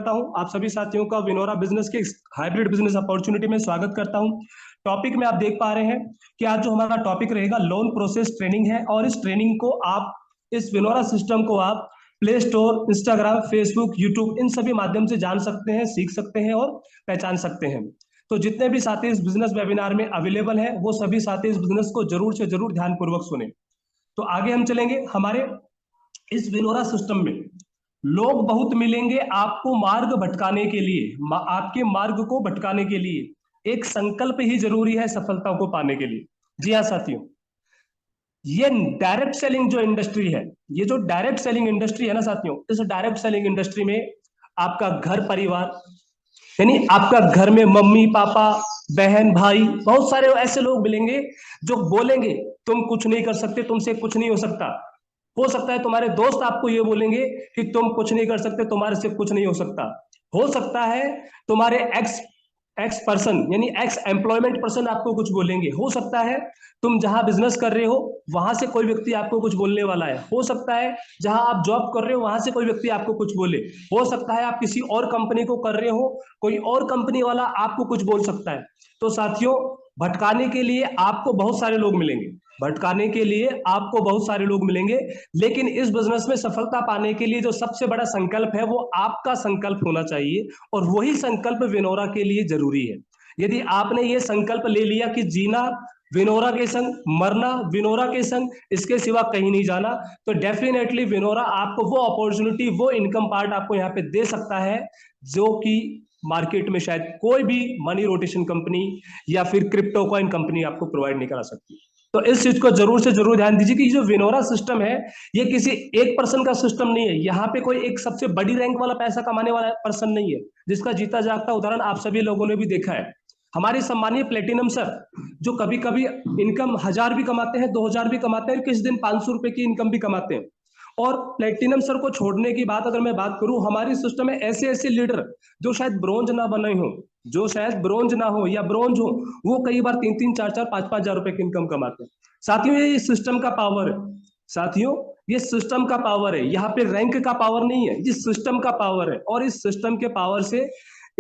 करता हूं आप सभी साथियों का विनोरा बिजनेस के हाइब्रिड बिजनेस अपॉर्चुनिटी में स्वागत करता हूं। टॉपिक में आप देख पा रहे हैं कि आज जो हमारा टॉपिक रहेगा लोन प्रोसेस ट्रेनिंग है, और इस ट्रेनिंग को आप इस विनोरा सिस्टम को आप Play Store, Instagram, Facebook, YouTube इन सभी माध्यम से जान सकते हैं, सीख सकते हैं और पहचान सकते हैं। तो जितने भी साथी इस बिजनेस वेबिनार में अवेलेबल हैं वो सभी साथी इस बिजनेस को जरूर से जरूर ध्यानपूर्वक सुने। तो आगे हम चलेंगे। हमारे इस विनोरा सिस्टम में लोग बहुत मिलेंगे आपको मार्ग भटकाने के लिए, आपके मार्ग को भटकाने के लिए। एक संकल्प ही जरूरी है सफलता को पाने के लिए। जी हाँ साथियों, ये डायरेक्ट सेलिंग जो इंडस्ट्री है, ये जो डायरेक्ट सेलिंग इंडस्ट्री है ना साथियों, इस डायरेक्ट सेलिंग इंडस्ट्री में आपका घर परिवार, यानी आपका घर में मम्मी पापा बहन भाई, बहुत सारे ऐसे लोग मिलेंगे जो बोलेंगे तुम कुछ नहीं कर सकते, तुमसे कुछ नहीं हो सकता है तुम्हारे दोस्त आपको ये बोलेंगे कि तुम कुछ नहीं कर सकते, तुम्हारे से कुछ नहीं हो सकता। हो सकता है तुम्हारे एक्स एक्स पर्सन यानी एक्स एम्प्लॉयमेंट पर्सन आपको कुछ बोलेंगे। हो सकता है तुम जहां बिजनेस कर रहे हो वहां से कोई व्यक्ति आपको कुछ बोलने वाला है। हो सकता है जहां आप जॉब कर रहे हो वहां से कोई व्यक्ति आपको कुछ बोले। हो सकता है आप किसी और कंपनी को कर रहे हो, कोई और कंपनी वाला आपको कुछ बोल सकता है। तो साथियों, भटकाने के लिए आपको बहुत सारे लोग मिलेंगे, भटकाने के लिए आपको बहुत सारे लोग मिलेंगे, लेकिन इस बिजनेस में सफलता पाने के लिए जो सबसे बड़ा संकल्प है वो आपका संकल्प होना चाहिए, और वही संकल्प विनोरा के लिए जरूरी है। यदि आपने ये संकल्प ले लिया कि जीना विनोरा के संग, मरना विनोरा के संग, इसके सिवा कहीं नहीं जाना, तो डेफिनेटली विनोरा आपको वो अपॉर्चुनिटी, वो इनकम पार्ट आपको यहाँ पे दे सकता है जो कि मार्केट में शायद कोई भी मनी रोटेशन कंपनी या फिर क्रिप्टो कॉइन कंपनी आपको प्रोवाइड नहीं करा सकती। तो इस चीज को जरूर से जरूर ध्यान दीजिए कि जो विनोरा सिस्टम है ये किसी एक पर्सन का सिस्टम नहीं है। यहाँ पे कोई एक सबसे बड़ी रैंक वाला पैसा कमाने वाला पर्सन नहीं है, जिसका जीता जागता उदाहरण आप सभी लोगों ने भी देखा है। हमारे सम्मानीय प्लेटिनम सर, जो कभी कभी इनकम 1000 भी कमाते हैं, 2000 भी कमाते हैं, किसी दिन 500 रुपए की इनकम भी कमाते हैं। और प्लेटिनम सर को छोड़ने की बात अगर मैं बात करूं, हमारी सिस्टम में ऐसे ऐसे लीडर जो शायद ब्रोंज ना बने हो, जो शायद ब्रोंज ना हो या ब्रोंज हो, वो कई बार 3-3, 4-4, 5-5 हजार रुपए की इनकम कमाते हैं। साथियों, ये सिस्टम का पावर है। साथियों, ये सिस्टम का पावर है, यहाँ पे रैंक का पावर नहीं है, ये सिस्टम का पावर है। और इस सिस्टम के पावर से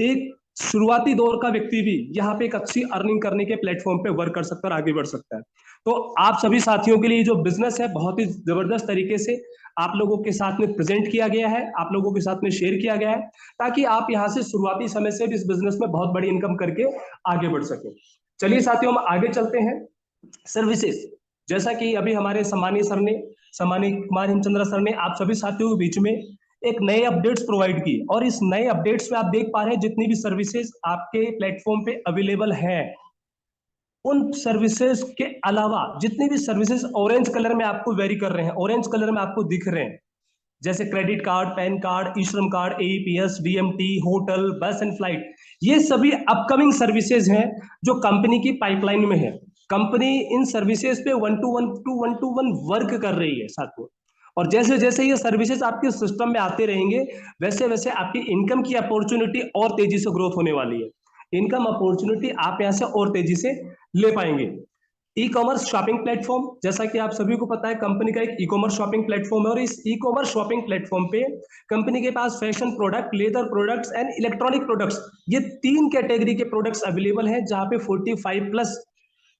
एक शुरुआती दौर का व्यक्ति भी यहाँ पे एक अच्छी अर्निंग करने के प्लेटफॉर्म पे वर्क कर सकता है और आगे बढ़ सकता है। तो आप सभी साथियों के लिए जो बिजनेस है बहुत ही जबरदस्त तरीके से आप लोगों के साथ में प्रेजेंट किया गया है, आप लोगों के साथ में शेयर किया गया है, ताकि आप यहाँ से शुरुआती समय से भी इस बिजनेस में बहुत बड़ी इनकम करके आगे बढ़ सके। चलिए साथियों, हम आगे चलते हैं। सर्विसेज, जैसा कि अभी हमारे सम्मानीय कुमार हेमचंद्र सर ने आप सभी साथियों के बीच में एक नए अपडेट्स प्रोवाइड की, और इस नए अपडेट्स में आप देख पा रहे हैं जितनी भी सर्विसेज आपके प्लेटफॉर्म पे अवेलेबल है, उन सर्विसेज के अलावा जितनी भी सर्विसेज ऑरेंज कलर में आपको वेरी कर रहे हैं, ऑरेंज कलर में आपको दिख रहे हैं, जैसे क्रेडिट कार्ड, पैन कार्ड, ई श्रम कार्ड, एईपीएस, डीएमटी, होटल, बस एंड फ्लाइट, ये सभी अपकमिंग सर्विसेज हैं जो कंपनी की पाइपलाइन में है। कंपनी इन सर्विसेज पे 1 to 1 वर्क कर रही है साथियों। और जैसे जैसे ये सर्विसेज आपके सिस्टम में आते रहेंगे, वैसे वैसे आपकी इनकम की अपॉर्चुनिटी और तेजी से ग्रोथ होने वाली है। इनकम अपॉर्चुनिटी आप यहां से और तेजी से ले पाएंगे। ई कॉमर्स शॉपिंग प्लेटफॉर्म, जैसा कि आप सभी को पता है कंपनी का एक ई कॉमर्स शॉपिंग प्लेटफॉर्म है, और इस ई कॉमर्स शॉपिंग प्लेटफॉर्म पे कंपनी के पास fashion product, leather products and electronic products, ये 3 कैटेगरी के प्रोडक्ट्स अवेलेबल हैं, जहां पे 45 plus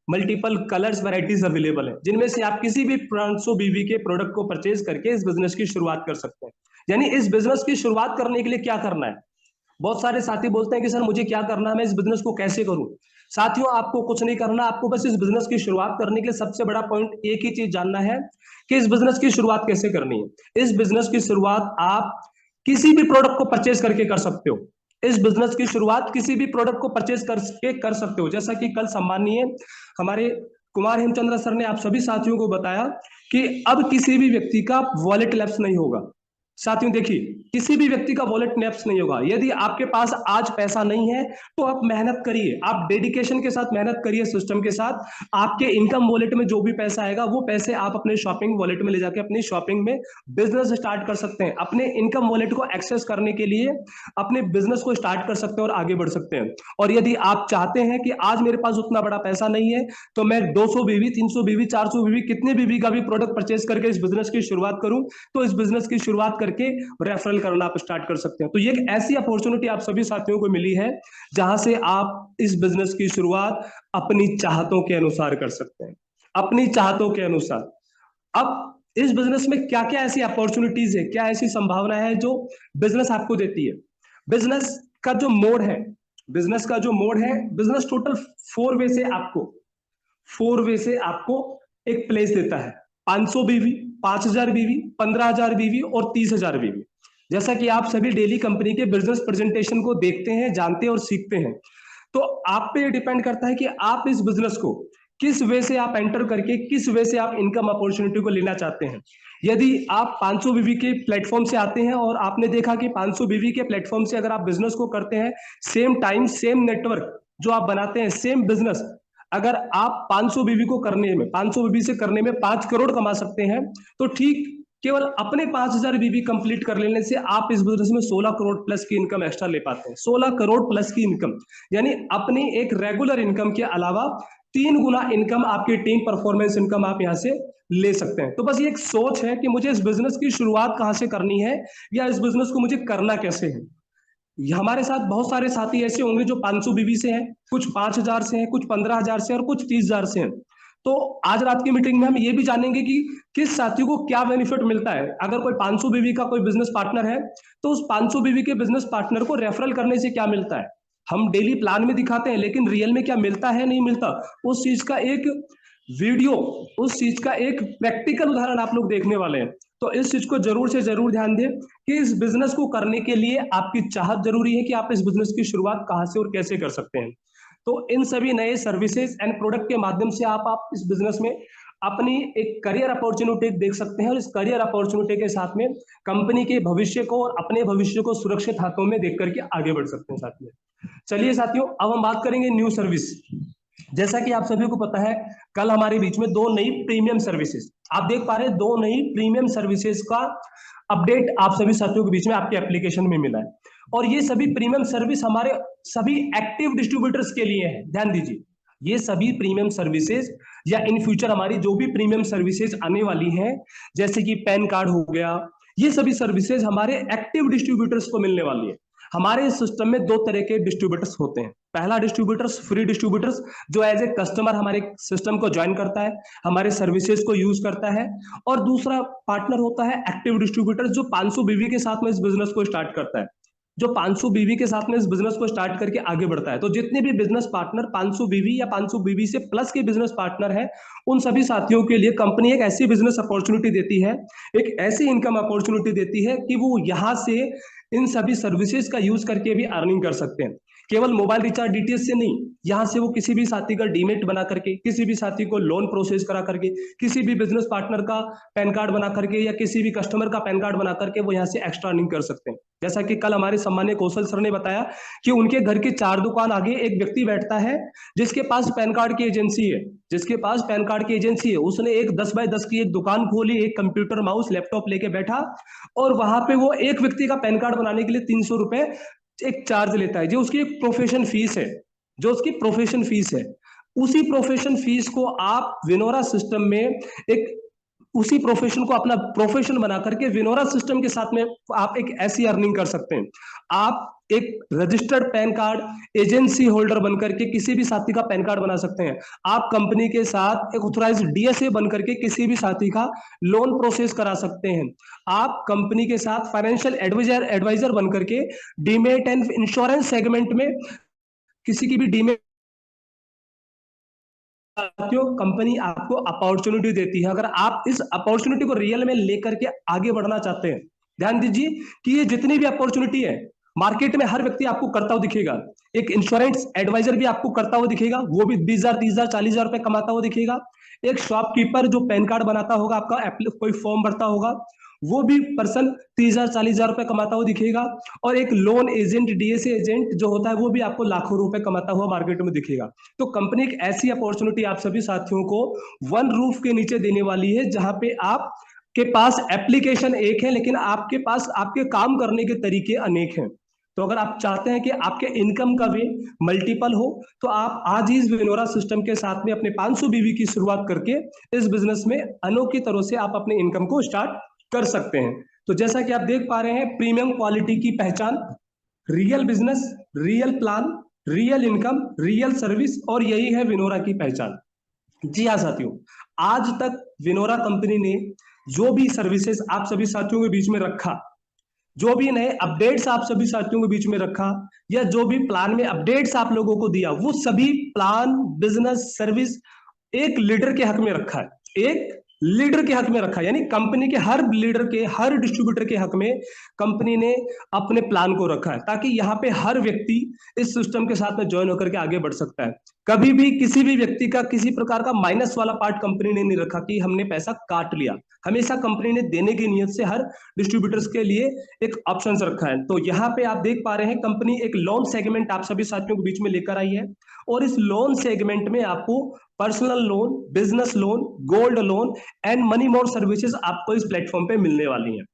multiple colours varieties available है, जिनमें से आप किसी भी 500 बीवी के प्रोडक्ट को परचेज करके इस बिजनेस की शुरुआत कर सकते हैं। यानी इस बिजनेस की शुरुआत करने के लिए क्या करना है? बहुत सारे साथी बोलते हैं कि सर मुझे क्या करना है, मैं इस बिजनेस को कैसे करूं? साथियों, आपको कुछ नहीं करना, आपको बस इस बिजनेस की शुरुआत करने के लिए सबसे बड़ा पॉइंट एक ही चीज जानना है कि इस बिजनेस की शुरुआत कैसे करनी है। इस बिजनेस की शुरुआत आप किसी भी प्रोडक्ट को परचेज करके कर सकते हो। इस बिजनेस की शुरुआत किसी भी प्रोडक्ट को परचेज करके कर सकते हो। जैसा कि कल सम्मानीय हमारे कुमार हेमचंद्र सर ने आप सभी साथियों को बताया कि अब किसी भी व्यक्ति का वॉलेट लैप्स नहीं होगा। साथियों देखिए, किसी भी व्यक्ति का वॉलेट लैप्स नहीं होगा। यदि आपके पास आज पैसा नहीं है तो आप मेहनत करिए, आप डेडिकेशन के साथ मेहनत करिए सिस्टम के साथ। आपके इनकम वॉलेट में जो भी पैसा आएगा वो पैसे आप अपने शॉपिंग वॉलेट में ले जाके अपनी शॉपिंग में बिजनेस स्टार्ट कर सकते हैं। अपने इनकम वॉलेट को एक्सेस करने के लिए अपने बिजनेस को स्टार्ट कर सकते हैं और आगे बढ़ सकते हैं। और यदि आप चाहते हैं कि आज मेरे पास उतना बड़ा पैसा नहीं है तो मैं 200 बीवी, 300 बीवी, 400 बीवी, कितने बीवी का भी प्रोडक्ट परचेज करके इस बिजनेस की शुरुआत करूं, तो इस बिजनेस की शुरुआत करके रेफरल करना आप स्टार्ट कर सकते हैं। तो ये एक ऐसी अपॉर्चुनिटी आप सभी साथियों को मिली है जहां से आप इस बिजनेस की शुरुआत अपनी चाहतों के अनुसार कर सकते हैं, अपनी चाहतों के अनुसार। अब इस बिजनेस में क्या क्या ऐसी अपॉर्चुनिटीज है, क्या ऐसी संभावना है जो बिजनेस आपको देती है। बिजनेस का जो मोड है, बिजनेस का जो मोड है, बिजनेस टोटल 4 वे से आपको 4 वे से आपको एक प्लेस देता है। 500 बीवी, 5000 बीवी, 15000 बीवी और 30000 बीवी। जैसा कि आप सभी डेली कंपनी के बिजनेस प्रेजेंटेशन को देखते हैं, जानते हैं और सीखते हैं, तो आप पे डिपेंड करता है कि आप इस बिजनेस को किस वे से आप एंटर करके किस वे से आप इनकम अपॉर्चुनिटी को लेना चाहते हैं। यदि आप 500 बीवी के प्लेटफॉर्म से आते हैं और आपने देखा कि 500 बीवी के प्लेटफॉर्म से अगर आप बिजनेस को करते हैं, सेम टाइम सेम नेटवर्क जो आप बनाते हैं, सेम बिजनेस, अगर आप 500 बीवी को करने में 500 बीवी से करने में 5 करोड़ कमा सकते हैं, तो ठीक केवल अपने 5000 बीवी कंप्लीट कर लेने से आप इस बिजनेस में 16 करोड़ प्लस की इनकम एक्स्ट्रा ले पाते हैं। 16 करोड़ प्लस की इनकम, यानी अपनी एक रेगुलर इनकम के अलावा 3 गुना इनकम, आपकी टीम परफॉर्मेंस इनकम आप यहां से ले सकते हैं। तो बस ये एक सोच है कि मुझे इस बिजनेस की शुरुआत कहां से करनी है या इस बिजनेस को मुझे करना कैसे है। हमारे साथ बहुत सारे साथी ऐसे होंगे जो 500 बीवी से हैं, कुछ 5000 से हैं, कुछ 15000 से और कुछ 30000 से हैं। तो आज रात की मीटिंग में हम ये भी जानेंगे कि किस साथी को क्या बेनिफिट मिलता है। अगर कोई 500 बीवी का कोई बिजनेस पार्टनर है तो उस 500 बीवी के बिजनेस पार्टनर को रेफरल करने से क्या मिलता है। हम डेली प्लान में दिखाते हैं, लेकिन रियल में क्या मिलता है, नहीं मिलता, उस चीज का एक वीडियो, उस चीज का एक प्रैक्टिकल उदाहरण आप लोग देखने वाले हैं। तो इस चीज को जरूर से जरूर ध्यान दें कि इस बिजनेस को करने के लिए आपकी चाहत जरूरी है कि आप इस बिजनेस की शुरुआत कहां से और कैसे कर सकते हैं। तो इन सभी नए सर्विसेज एंड प्रोडक्ट के माध्यम से आप इस बिजनेस में अपनी एक करियर अपॉर्चुनिटी देख सकते हैं और इस करियर अपॉर्चुनिटी के साथ में कंपनी के भविष्य को और अपने भविष्य को सुरक्षित हाथों में देख करके आगे बढ़ सकते हैं साथियों। चलिए साथियों, अब हम बात करेंगे न्यू सर्विस। जैसा कि आप सभी को पता है, कल हमारे बीच में 2 नई प्रीमियम सर्विसेज, आप देख पा रहे हैं, 2 नई प्रीमियम सर्विसेज का अपडेट आप सभी साथियों के बीच में आपके एप्लीकेशन में मिला है। और ये सभी प्रीमियम सर्विस हमारे सभी एक्टिव डिस्ट्रीब्यूटर्स के लिए है। ध्यान दीजिए, ये सभी प्रीमियम सर्विसेज या इन फ्यूचर हमारी जो भी प्रीमियम सर्विसेज आने वाली हैं, जैसे कि पैन कार्ड हो गया, ये सभी सर्विसेज हमारे एक्टिव डिस्ट्रीब्यूटर्स को मिलने वाली है। हमारे सिस्टम में 2 तरह के डिस्ट्रीब्यूटर्स होते हैं। पहला डिस्ट्रीब्यूटर्स, फ्री डिस्ट्रीब्यूटर्स, जो एज ए कस्टमर हमारे सिस्टम को ज्वाइन करता है, हमारे सर्विसेज को यूज करता है। और दूसरा पार्टनर होता है एक्टिव डिस्ट्रीब्यूटर, जो 500 बीवी के साथ में इस बिजनेस को स्टार्ट करता है, जो 500 बीवी के साथ में इस बिजनेस को स्टार्ट करके आगे बढ़ता है। तो जितने भी बिजनेस पार्टनर 500 बीवी या 500 बीवी से प्लस के बिजनेस पार्टनर हैं, उन सभी साथियों के लिए कंपनी एक ऐसी बिजनेस अपॉर्चुनिटी देती है, एक ऐसी इनकम अपॉर्चुनिटी देती है कि वो यहां से इन सभी सर्विसेज का यूज करके भी अर्निंग कर सकते हैं। केवल मोबाइल रिचार्ज डीटीएच से नहीं, यहां से वो किसी भी साथी का डीमेट बना करके, किसी भी साथी को लोन प्रोसेस करा करके, किसी भी बिजनेस पार्टनर का पैन कार्ड बना करके या किसी भी कस्टमर का पैन कार्ड बना करके वो यहां से एक्स्ट्रा अर्निंग कर सकते हैं। जैसा कि कल हमारे सम्मान्य कौशल सर ने बताया कि उनके घर के 4 दुकान आगे एक व्यक्ति बैठता है जिसके पास पैन कार्ड की एजेंसी है, जिसके पास पैन कार्ड की एजेंसी है। उसने एक 10 बाय 10 की एक दुकान खोली, एक कंप्यूटर, माउस, लैपटॉप लेके बैठा और वहां पे वो एक व्यक्ति का पैन कार्ड बनाने के लिए 300 रुपए एक चार्ज लेता है, जो उसकी एक प्रोफेशन फीस है, जो उसकी प्रोफेशन फीस है। उसी प्रोफेशन फीस को आप विनोरा सिस्टम में एक, उसी प्रोफेशन को अपना प्रोफेशन बना करके विनोरा सिस्टम के साथ में आप एक ऐसी अर्निंग कर सकते हैं। आप एक registered pan card agency holder बनकर के किसी भी साथी का पैन कार्ड बना सकते हैं। आप कंपनी के साथ एक ऑथराइज्ड डीएसए बनकर के किसी भी साथी का लोन प्रोसेस करा सकते हैं। आप कंपनी के साथ फाइनेंशियल एडवाइजर बनकर के डीमेट एंड इंश्योरेंस सेगमेंट में किसी की भी डीमेट, साथियों कंपनी आपको अपॉर्चुनिटी देती है। अगर आप इस अपॉर्चुनिटी को रियल में लेकर के आगे बढ़ना चाहते हैं, ध्यान दीजिए कि ये जितनी भी अपॉर्चुनिटी है मार्केट में, हर व्यक्ति आपको करता हुआ दिखेगा। एक इंश्योरेंस एडवाइजर भी आपको करता हुआ दिखेगा, वो भी 20,000, 30,000, 40,000 रुपए कमाता हुआ दिखेगा। एक शॉपकीपर जो पैन कार्ड बनाता होगा, आपका कोई फॉर्म भरता होगा, वो भी पर्सन 30,000, 40,000 रुपए कमाता हुआ दिखेगा। और एक लोन एजेंट, डीएसए एजेंट जो होता है, वो भी आपको लाखों रुपए कमाता हुआ मार्केट में दिखेगा। तो कंपनी एक ऐसी अपॉर्चुनिटी आप सभी साथियों को वन रूफ के नीचे देने वाली है, जहां पे आप के पास एप्लीकेशन एक है, लेकिन आपके पास आपके काम करने के तरीके अनेक हैं। तो अगर आप चाहते हैं कि आपके इनकम का वे मल्टीपल हो, तो आप आज ही इस विनोरा सिस्टम के साथ में अपने 500 बीवी की शुरुआत करके इस बिजनेस में अनोखी तरह से आप अपने इनकम को स्टार्ट कर सकते हैं। तो जैसा कि आप देख पा रहे हैं, प्रीमियम क्वालिटी की पहचान, real business, real plan, real income, real service, और यही है विनोरा की पहचान। जी हाँ साथियों, आज तक विनोरा कंपनी ने जो भी सर्विसेज आप सभी साथियों के बीच में रखा, जो भी नए अपडेट्स आप सभी साथियों के बीच में रखा, या जो भी प्लान में अपडेट्स आप लोगों को दिया, वो सभी प्लान, बिजनेस, सर्विस एक लीडर के हक में रखा है। एक लीडर के हक में रखा है, यानी कंपनी के हर लीडर के, हर डिस्ट्रीब्यूटर के हक में कंपनी ने अपने प्लान को रखा है, ताकि यहाँ पे हर व्यक्ति इस सिस्टम के साथ में ज्वाइन होकर के आगे बढ़ सकता है। कभी भी किसी भी व्यक्ति का किसी प्रकार का माइनस वाला पार्ट कंपनी ने नहीं रखा कि हमने पैसा काट लिया। हमेशा कंपनी ने देने की नियत से हर डिस्ट्रीब्यूटर्स के लिए एक ऑप्शन रखा है। तो यहाँ पे आप देख पा रहे हैं, कंपनी एक लोन सेगमेंट आप सभी साथियों के बीच में लेकर आई है, और इस लोन सेगमेंट में आपको personal loan, business loan, gold loan and money more services आपको इस प्लेटफॉर्म पे मिलने वाली हैं।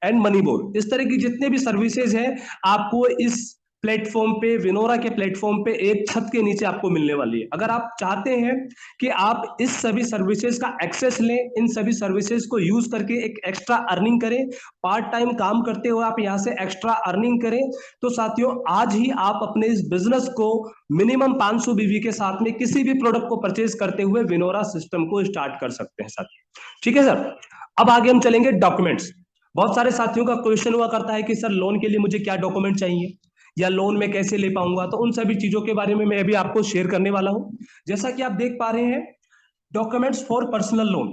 एंड मनी मोर, इस तरह की जितने भी सर्विसेज हैं आपको इस प्लेटफॉर्म पे, विनोरा के प्लेटफॉर्म पे एक छत के नीचे आपको मिलने वाली है। अगर आप चाहते हैं कि आप इस सभी सर्विसेज का एक्सेस लें, इन सभी सर्विसेज को यूज करके एक एक्स्ट्रा अर्निंग करें, पार्ट टाइम काम करते हुए आप यहां से एक्स्ट्रा अर्निंग करें, तो साथियों आज ही आप अपने इस बिजनेस को मिनिमम 500 बीवी के साथ में किसी भी प्रोडक्ट को परचेज करते हुए विनोरा सिस्टम को स्टार्ट कर सकते हैं साथियों। ठीक है सर, अब आगे हम चलेंगे डॉक्यूमेंट्स। बहुत सारे साथियों का क्वेश्चन हुआ करता है कि सर लोन के लिए मुझे क्या डॉक्यूमेंट चाहिए, या लोन में कैसे ले पाऊंगा, तो उन सभी चीजों के बारे में मैं अभी आपको शेयर करने वाला हूं। जैसा कि आप देख पा रहे हैं, documents for personal loan.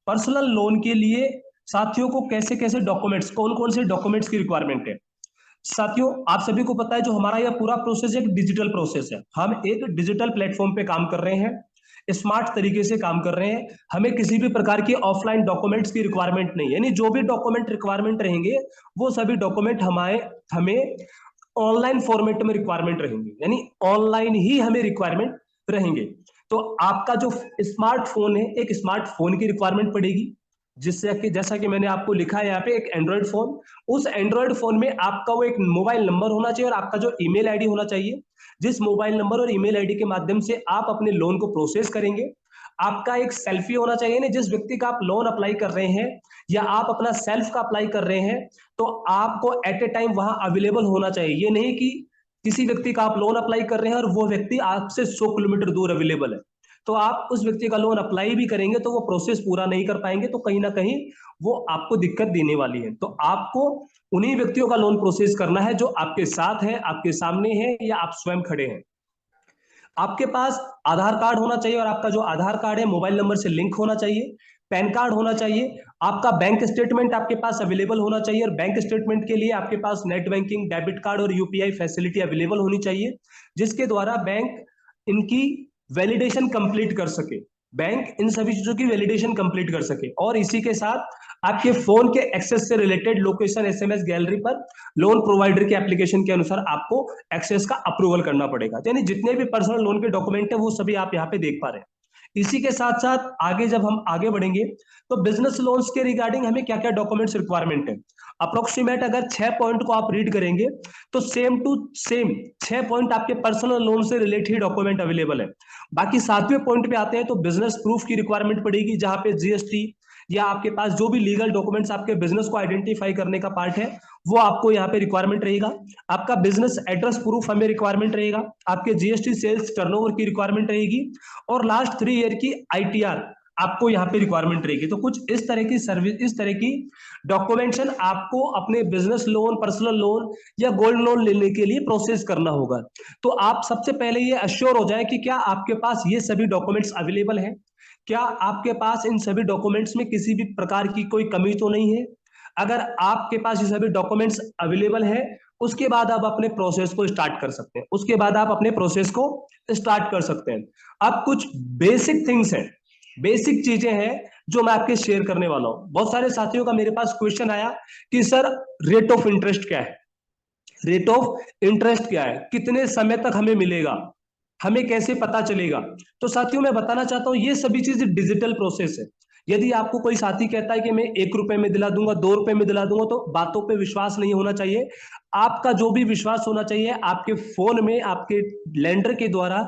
Personal loan के लिए साथियों को कैसे कैसे डॉक्यूमेंट्स, कौन कौन से डॉक्यूमेंट्स की रिक्वायरमेंट है। साथियों आप सभी को पता है, जो हमारा यह पूरा प्रोसेस एक डिजिटल प्रोसेस है। हम एक डिजिटल प्लेटफॉर्म पे काम कर रहे हैं, स्मार्ट तरीके से काम कर रहे हैं। हमें किसी भी प्रकार की ऑफलाइन डॉक्यूमेंट्स की रिक्वायरमेंट नहीं है, यानी जो भी डॉक्यूमेंट रिक्वायरमेंट रहेंगे वो सभी डॉक्यूमेंट हमें ऑनलाइन फॉर्मेट में रिक्वायरमेंट रहेंगे, यानी ऑनलाइन ही हमें रिक्वायरमेंट रहेंगे। तो आपका जो स्मार्टफोन है, एक स्मार्टफोन की रिक्वायरमेंट पड़ेगी, जिससे कि जैसा कि मैंने आपको लिखा है यहाँ पे, एक एंड्रॉइड फोन। उस एंड्रॉइड फोन में आपका वो एक मोबाइल नंबर होना चाहिए, और आपका जो ईमेल आईडी होना चाहिए, जिस मोबाइल नंबर और ईमेल आईडी के माध्यम से आप अपने लोन को प्रोसेस करेंगे। आपका एक सेल्फी होना चाहिए, ना जिस व्यक्ति का आप लोन अप्लाई कर रहे हैं या आप अपना सेल्फ का अप्लाई कर रहे हैं, तो आपको एट ए टाइम वहां अवेलेबल होना चाहिए। ये नहीं कि किसी व्यक्ति का आप लोन अप्लाई कर रहे हैं और वो व्यक्ति आपसे 100 किलोमीटर दूर अवेलेबल है, तो आप उस व्यक्ति का लोन अप्लाई भी करेंगे तो वो प्रोसेस पूरा नहीं कर पाएंगे, तो कहीं ना कहीं वो आपको दिक्कत देने वाली है। तो आपको उन्हीं व्यक्तियों का लोन प्रोसेस करना है जो आपके साथ है, आपके सामने है, या आप स्वयं खड़े हैं। आपके पास आधार कार्ड होना चाहिए, और आपका जो आधार कार्ड है मोबाइल नंबर से लिंक होना चाहिए। पैन कार्ड होना चाहिए। आपका बैंक स्टेटमेंट आपके पास अवेलेबल होना चाहिए, और बैंक स्टेटमेंट के लिए आपके पास नेट बैंकिंग, डेबिट कार्ड और यूपीआई फैसिलिटी अवेलेबल होनी चाहिए, जिसके द्वारा बैंक इनकी वैलिडेशन कंप्लीट कर सके, बैंक इन सभी चीजों की वैलिडेशन कंप्लीट कर सके। और इसी के साथ आपके फोन के एक्सेस से रिलेटेड लोकेशन, एसएमएस, गैलरी पर लोन प्रोवाइडर के एप्लीकेशन के अनुसार आपको एक्सेस का अप्रूवल करना पड़ेगा। यानी जितने भी पर्सनल लोन के डॉक्यूमेंट है वो सभी आप यहाँ पे देख पा रहे हैं। इसी के साथ साथ आगे जब हम आगे बढ़ेंगे, तो बिजनेस लोन्स के रिगार्डिंग हमें क्या क्या डॉक्यूमेंट्स रिक्वायरमेंट है, अप्रोक्सीमेट अगर 6 पॉइंट को आप रीड करेंगे तो सेम टू सेम 6 पॉइंट आपके पर्सनल लोन से रिलेटेड डॉक्यूमेंट अवेलेबल है। बाकी 7वें पॉइंट पे आते हैं, तो बिजनेस प्रूफ की रिक्वायरमेंट पड़ेगी, जहां पे जीएसटी या आपके पास जो भी लीगल डॉक्यूमेंट्स आपके बिजनेस को आइडेंटिफाई करने का पार्ट है वो आपको यहाँ पे रिक्वायरमेंट रहेगा। आपका बिजनेस एड्रेस प्रूफ हमें रिक्वायरमेंट रहेगा, आपके जीएसटी सेल्स टर्नओवर की रिक्वायरमेंट रहेगी, और लास्ट 3 ईयर की आईटीआर आपको यहाँ पे रिक्वायरमेंट रहेगी। तो कुछ इस तरह की सर्विस, इस तरह की डॉक्यूमेंटेशन आपको अपने बिजनेस लोन, पर्सनल लोन या गोल्ड लोन लेने के लिए प्रोसेस करना होगा। तो आप सबसे पहले ये अश्योर हो जाए कि क्या आपके पास ये सभी डॉक्यूमेंट्स अवेलेबल हैं, क्या आपके पास इन सभी डॉक्यूमेंट्स में किसी भी प्रकार की कोई कमी तो नहीं है। अगर आपके पास ये सभी डॉक्यूमेंट्स अवेलेबल है, उसके बाद आप अपने प्रोसेस को स्टार्ट कर सकते हैं, उसके बाद आप अपने प्रोसेस को स्टार्ट कर सकते हैं। अब कुछ बेसिक थिंग्स हैं, बेसिक चीजें हैं जो मैं आपके शेयर करने वाला हूं। बहुत सारे साथियों का मेरे पास क्वेश्चन आया कि सर रेट ऑफ इंटरेस्ट क्या है, रेट ऑफ इंटरेस्ट क्या है, कितने समय तक हमें मिलेगा, हमें कैसे पता चलेगा। तो साथियों मैं बताना चाहता हूं, ये सभी चीज डिजिटल प्रोसेस है, यदि आपको कोई साथी कहता है कि मैं 1 रुपए में दिला दूंगा, 2 रुपए में दिला दूंगा, तो बातों पे विश्वास नहीं होना चाहिए। आपका जो भी विश्वास होना चाहिए, आपके फोन में आपके लेंडर के द्वारा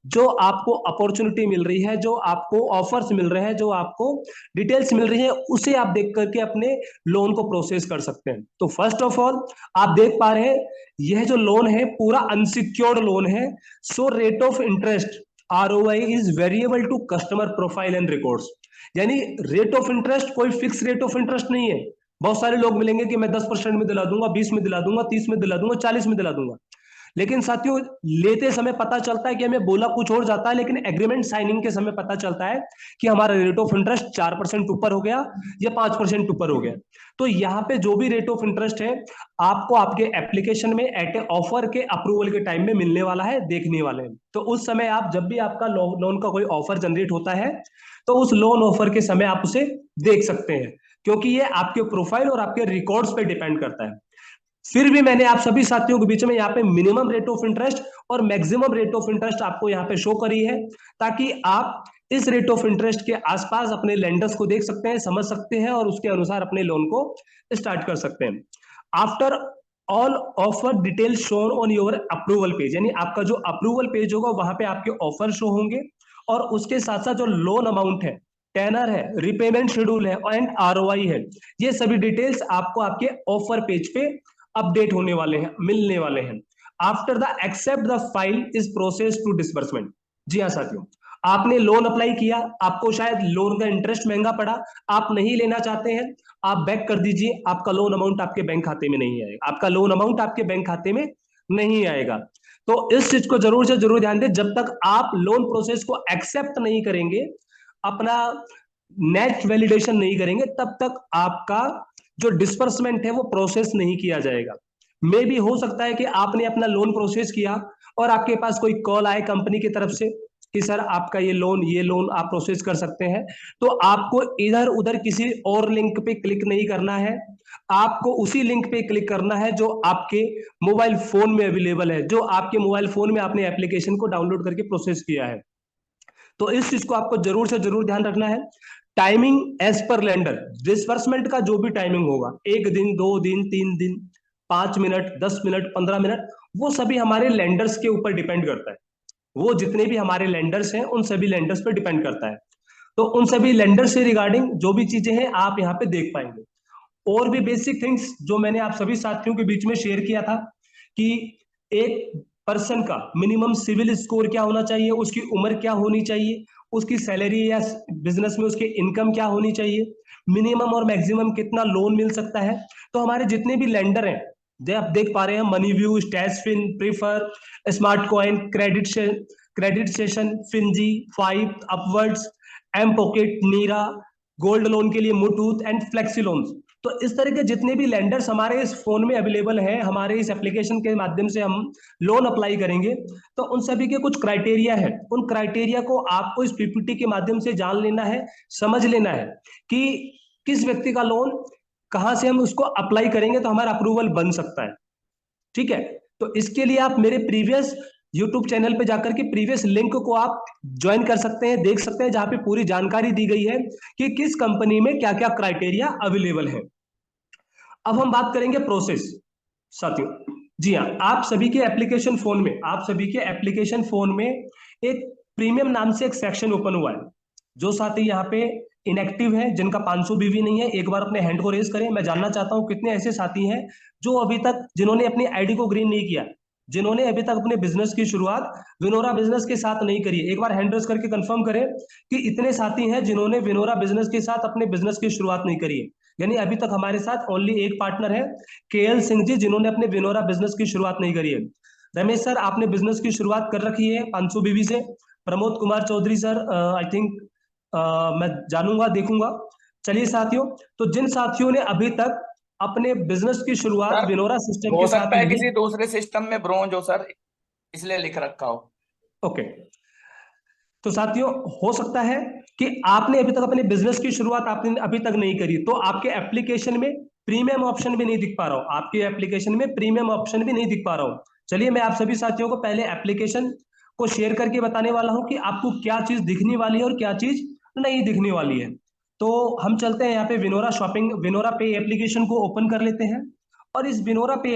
जो आपको अपॉर्चुनिटी मिल रही है, जो आपको ऑफर्स मिल रहे हैं, जो आपको डिटेल्स मिल रही है, उसे आप देख करके अपने लोन को प्रोसेस कर सकते हैं। तो फर्स्ट ऑफ ऑल आप देख पा रहे हैं, यह जो लोन है पूरा अनसिक्योर्ड लोन है। So rate of interest ROI is variable to customer profile and records. यानी रेट ऑफ इंटरेस्ट कोई फिक्स रेट ऑफ इंटरेस्ट नहीं है। बहुत सारे लोग मिलेंगे कि मैं 10% में दिला दूंगा, 20 में दिला दूंगा, 30 में दिला दूंगा, 40 में दिला दूंगा। लेकिन साथियों, लेते समय पता चलता है कि हमें बोला कुछ और जाता है, लेकिन एग्रीमेंट साइनिंग के समय पता चलता है कि हमारा रेट ऑफ इंटरेस्ट 4% ऊपर हो गया या 5% ऊपर हो गया। तो यहाँ पे जो भी रेट ऑफ इंटरेस्ट है आपको आपके एप्लीकेशन में एट ए ऑफर के अप्रूवल के टाइम में मिलने वाला है, देखने वाले हैं। तो उस समय आप जब भी आपका लोन का कोई ऑफर जनरेट होता है, तो उस लोन ऑफर के समय आप उसे देख सकते हैं, क्योंकि ये आपके प्रोफाइल और आपके रिकॉर्ड्स पे डिपेंड करता है। फिर भी मैंने आप सभी साथियों के बीच में यहाँ पे मिनिमम रेट ऑफ इंटरेस्ट और मैक्सिमम रेट ऑफ इंटरेस्ट आपको यहाँ पे शो करी है, ताकि आप इस रेट ऑफ इंटरेस्ट के आसपास अपने लेंडर्स को देख सकते हैं, समझ सकते हैं और उसके अनुसार अपने लोन को स्टार्ट कर सकते हैं। After all offer detail shown on your approval page, यानी आपका जो अप्रूवल पेज होगा वहां पे आपके ऑफर शो होंगे, और उसके साथ साथ जो लोन अमाउंट है, टेनर है, रिपेमेंट शेड्यूल है एंड ROI है, ये सभी डिटेल्स आपको आपके ऑफर पेज पे अपडेट होने वाले हैं, मिलने वाले हैं। After the accept the file is process to disbursement. जी हाँ साथियों, आपने लोन अप्लाई किया, आपको शायद लोन का इंटरेस्ट महंगा पड़ा, आप नहीं लेना चाहते हैं, आप बैक कर दीजिए, आपका लोन अमाउंट आपके बैंक खाते में नहीं आएगा, आपका लोन अमाउंट आपके बैंक खाते में नहीं आएगा। तो इस चीज को जरूर से जरूर ध्यान दें, जब तक आप लोन प्रोसेस को एक्सेप्ट नहीं करेंगे, अपना नेट वैलिडेशन नहीं करेंगे, तब तक आपका जो डिस्बर्समेंट है वो प्रोसेस नहीं किया जाएगा। मे भी हो सकता है कि आपने अपना लोन प्रोसेस किया और आपके पास कोई कॉल आए कंपनी की तरफ से कि सर आपका ये लोन आप प्रोसेस कर सकते हैं। तो आपको इधर उधर किसी और लिंक पे क्लिक नहीं करना है, आपको उसी लिंक पे क्लिक करना है जो आपके मोबाइल फोन में अवेलेबल है, जो आपके मोबाइल फोन में आपने एप्लीकेशन को डाउनलोड करके प्रोसेस किया है। तो इस चीज को आपको जरूर से जरूर ध्यान रखना है। Timing as per lender, disbursement का जो भी टाइमिंग होगा, 1 दिन, 2 दिन, 3 दिन, 5 मिनट, 10 मिनट, 15 मिनट, वो सभी हमारे लेंडर्स के ऊपर डिपेंड करता है। वो जितने भी हमारे लेंडर्स हैं उन सभी लेंडर्स पर डिपेंड करता है। तो उन सभी लेंडर से रिगार्डिंग जो भी चीजें हैं आप यहाँ पे देख पाएंगे। और भी बेसिक थिंग्स जो मैंने आप सभी साथियों के बीच में शेयर किया था कि एक पर्सन का मिनिमम सिविल स्कोर क्या होना चाहिए, उसकी उम्र क्या होनी चाहिए, उसकी सैलरी या बिजनेस में उसकी इनकम क्या होनी चाहिए, मिनिमम और मैक्सिमम कितना लोन मिल सकता है। तो हमारे जितने भी लेंडर हैं, जो आप देख पा रहे हैं, MoneyView, Stashfin, Prefr, Smart Coin, Credit Saison, Finzy, Fibe, Upwards, M Pocket, Nira, gold loan के लिए मुथूट एंड फ्लेक्सी लोन्स। तो इस तरह के जितने भी लेंडर्स हमारे इस फोन में अवेलेबल हैं, हमारे इस एप्लीकेशन के माध्यम से हम लोन अप्लाई करेंगे, तो उन सभी के कुछ क्राइटेरिया है। उन क्राइटेरिया को आपको इस पीपीटी के माध्यम से जान लेना है, समझ लेना है कि किस व्यक्ति का लोन कहां से हम उसको अप्लाई करेंगे तो हमारा अप्रूवल बन सकता है। ठीक है, तो इसके लिए आप मेरे प्रीवियस यूट्यूब चैनल पे जाकर के प्रीवियस लिंक को आप ज्वाइन कर सकते हैं, देख सकते हैं, जहां पे पूरी जानकारी दी गई है कि किस कंपनी में क्या क्या क्राइटेरिया अवेलेबल है। अब हम बात करेंगे प्रोसेस साथियों। जी हाँ, आप सभी के एप्लीकेशन फोन में एक प्रीमियम नाम से एक सेक्शन ओपन हुआ है। जो साथी यहाँ पे इनएक्टिव है, जिनका 500 बीवी नहीं है, एक बार अपने हैंड को रेज करें। मैं जानना चाहता हूं कितने ऐसे साथी हैं जो अभी तक, जिन्होंने अपनी आईडी को ग्रीन नहीं किया, जिन्होंने अभी तक अपने बिजनेस की शुरुआत विनोरा बिजनेस के साथ नहीं करी है। एक बार हैंड रेज करके कंफर्म करें कि इतने साथी हैं जिन्होंने विनोरा बिजनेस के साथ अपने बिजनेस की शुरुआत नहीं करी है। यानी अभी तक हमारे साथ ओनली एक पार्टनर है, KL सिंह जी, जिन्होंने अपने विनोरा बिजनेस की शुरुआत नहीं करी है। रमेश सर, आपने बिजनेस की शुरुआत कर रखी है 500 बीवी से। Pramod Kumar Chaudhary sir, I think मैं जानूंगा, देखूंगा। चलिए साथियों, तो जिन साथियों ने अभी तक अपने बिजनेस की शुरुआत सर विनोरा सिस्टम हो के साथ सकता है नहीं। किसी दूसरे सिस्टम में ब्रोंज हो सर, इसलिए लिख रखा हो। ओके, तो साथियों हो सकता है कि आपने अभी तक अपने बिजनेस की शुरुआत आपने अभी तक नहीं करी, तो आपके एप्लीकेशन में प्रीमियम ऑप्शन भी नहीं दिख पा रहा हूं, आपके एप्लीकेशन में प्रीमियम ऑप्शन भी नहीं दिख पा रहा हूं। चलिए मैं आप सभी साथियों को पहले एप्लीकेशन को शेयर करके बताने वाला हूं कि आपको क्या चीज दिखने वाली है और क्या चीज नहीं दिखने वाली है। तो हम चलते हैं यहाँ पे विनोरा पे एप्लीकेशन को ओपन कर लेते हैं। और इस विनोरा पे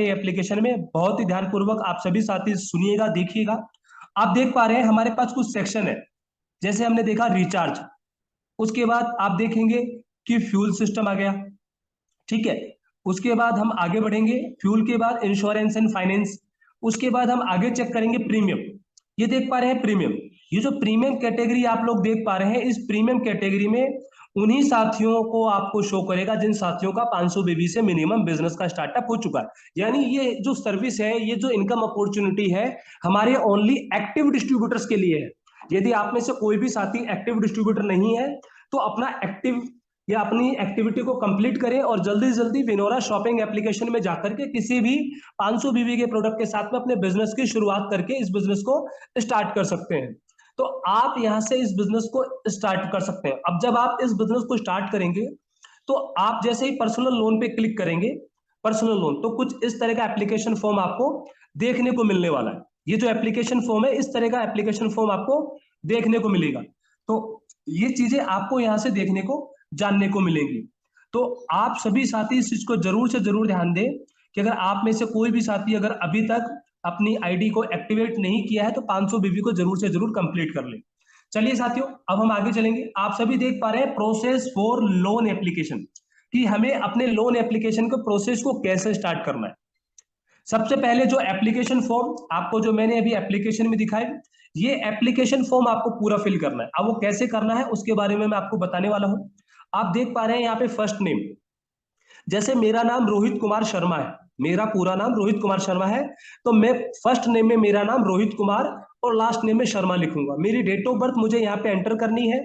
एप्लीकेशन में बहुत ही ध्यानपूर्वक आप सभी साथी सुनिएगा, देखिएगा। आप देख पा रहे हैं हमारे पास कुछ सेक्शन है। जैसे हमने देखा रिचार्ज, उसके बाद आप देखेंगे कि फ्यूल सिस्टम आ गया, ठीक है। उसके बाद हम आगे बढ़ेंगे, फ्यूल के बाद इंश्योरेंस एंड फाइनेंस। उसके बाद हम आगे चेक करेंगे प्रीमियम। ये देख पा रहे हैं प्रीमियम, ये जो प्रीमियम कैटेगरी आप लोग देख पा रहे हैं, इस प्रीमियम कैटेगरी में उन्हीं साथियों को आपको शो करेगा जिन साथियों का 500 बीबी से मिनिमम बिजनेस का स्टार्टअप हो चुका है। यानी ये जो सर्विस है, ये जो इनकम अपॉर्चुनिटी है, हमारे ओनली एक्टिव डिस्ट्रीब्यूटर्स के लिए है। यदि आप में से कोई भी साथी एक्टिव डिस्ट्रीब्यूटर नहीं है तो अपना एक्टिव या अपनी एक्टिविटी को कंप्लीट करें और जल्दी से जल्दी विनोरा शॉपिंग एप्लीकेशन में जाकर के किसी भी 500 बीबी के प्रोडक्ट के साथ में अपने बिजनेस की शुरुआत करके इस बिजनेस को स्टार्ट कर सकते हैं। तो आप यहां से इस बिजनेस को स्टार्ट कर सकते हैं। अब जब आप इस बिजनेस को स्टार्ट करेंगे तो आप जैसे ही पर्सनल लोन पे क्लिक करेंगे, पर्सनल लोन, तो कुछ इस तरह का एप्लीकेशन फॉर्म आपको देखने को मिलने वाला है। ये जो एप्लीकेशन फॉर्म है, इस तरह का एप्लीकेशन फॉर्म आपको देखने को मिलेगा। तो ये चीजें आपको यहां से देखने को जानने को मिलेंगी। तो आप सभी साथी इस चीज को जरूर से जरूर ध्यान दें कि अगर आप में से कोई भी साथी अगर अभी तक अपनी आईडी को एक्टिवेट नहीं किया है तो 500 बीबी को जरूर से जरूर कंप्लीट कर ले। चलिए साथियों, अब हम आगे चलेंगे। आप सभी देख पा रहे हैं प्रोसेस फॉर लोन एप्लीकेशन, कि हमें अपने लोन एप्लीकेशन के प्रोसेस को कैसे स्टार्ट करना है। सबसे पहले जो एप्लीकेशन फॉर्म आपको, जो मैंने अभी एप्लीकेशन में दिखाया, ये एप्लीकेशन फॉर्म आपको पूरा फिल करना है। अब वो कैसे करना है उसके बारे में मैं आपको बताने वाला हूं। आप देख पा रहे हैं यहाँ पे फर्स्ट नेम, जैसे मेरा नाम रोहित कुमार शर्मा है, मेरा पूरा नाम रोहित कुमार शर्मा है, तो मैं फर्स्ट नेम में मेरा नाम रोहित कुमार और लास्ट नेम में शर्मा लिखूंगा। मेरी डेट ऑफ बर्थ मुझे यहाँ पे एंटर करनी है।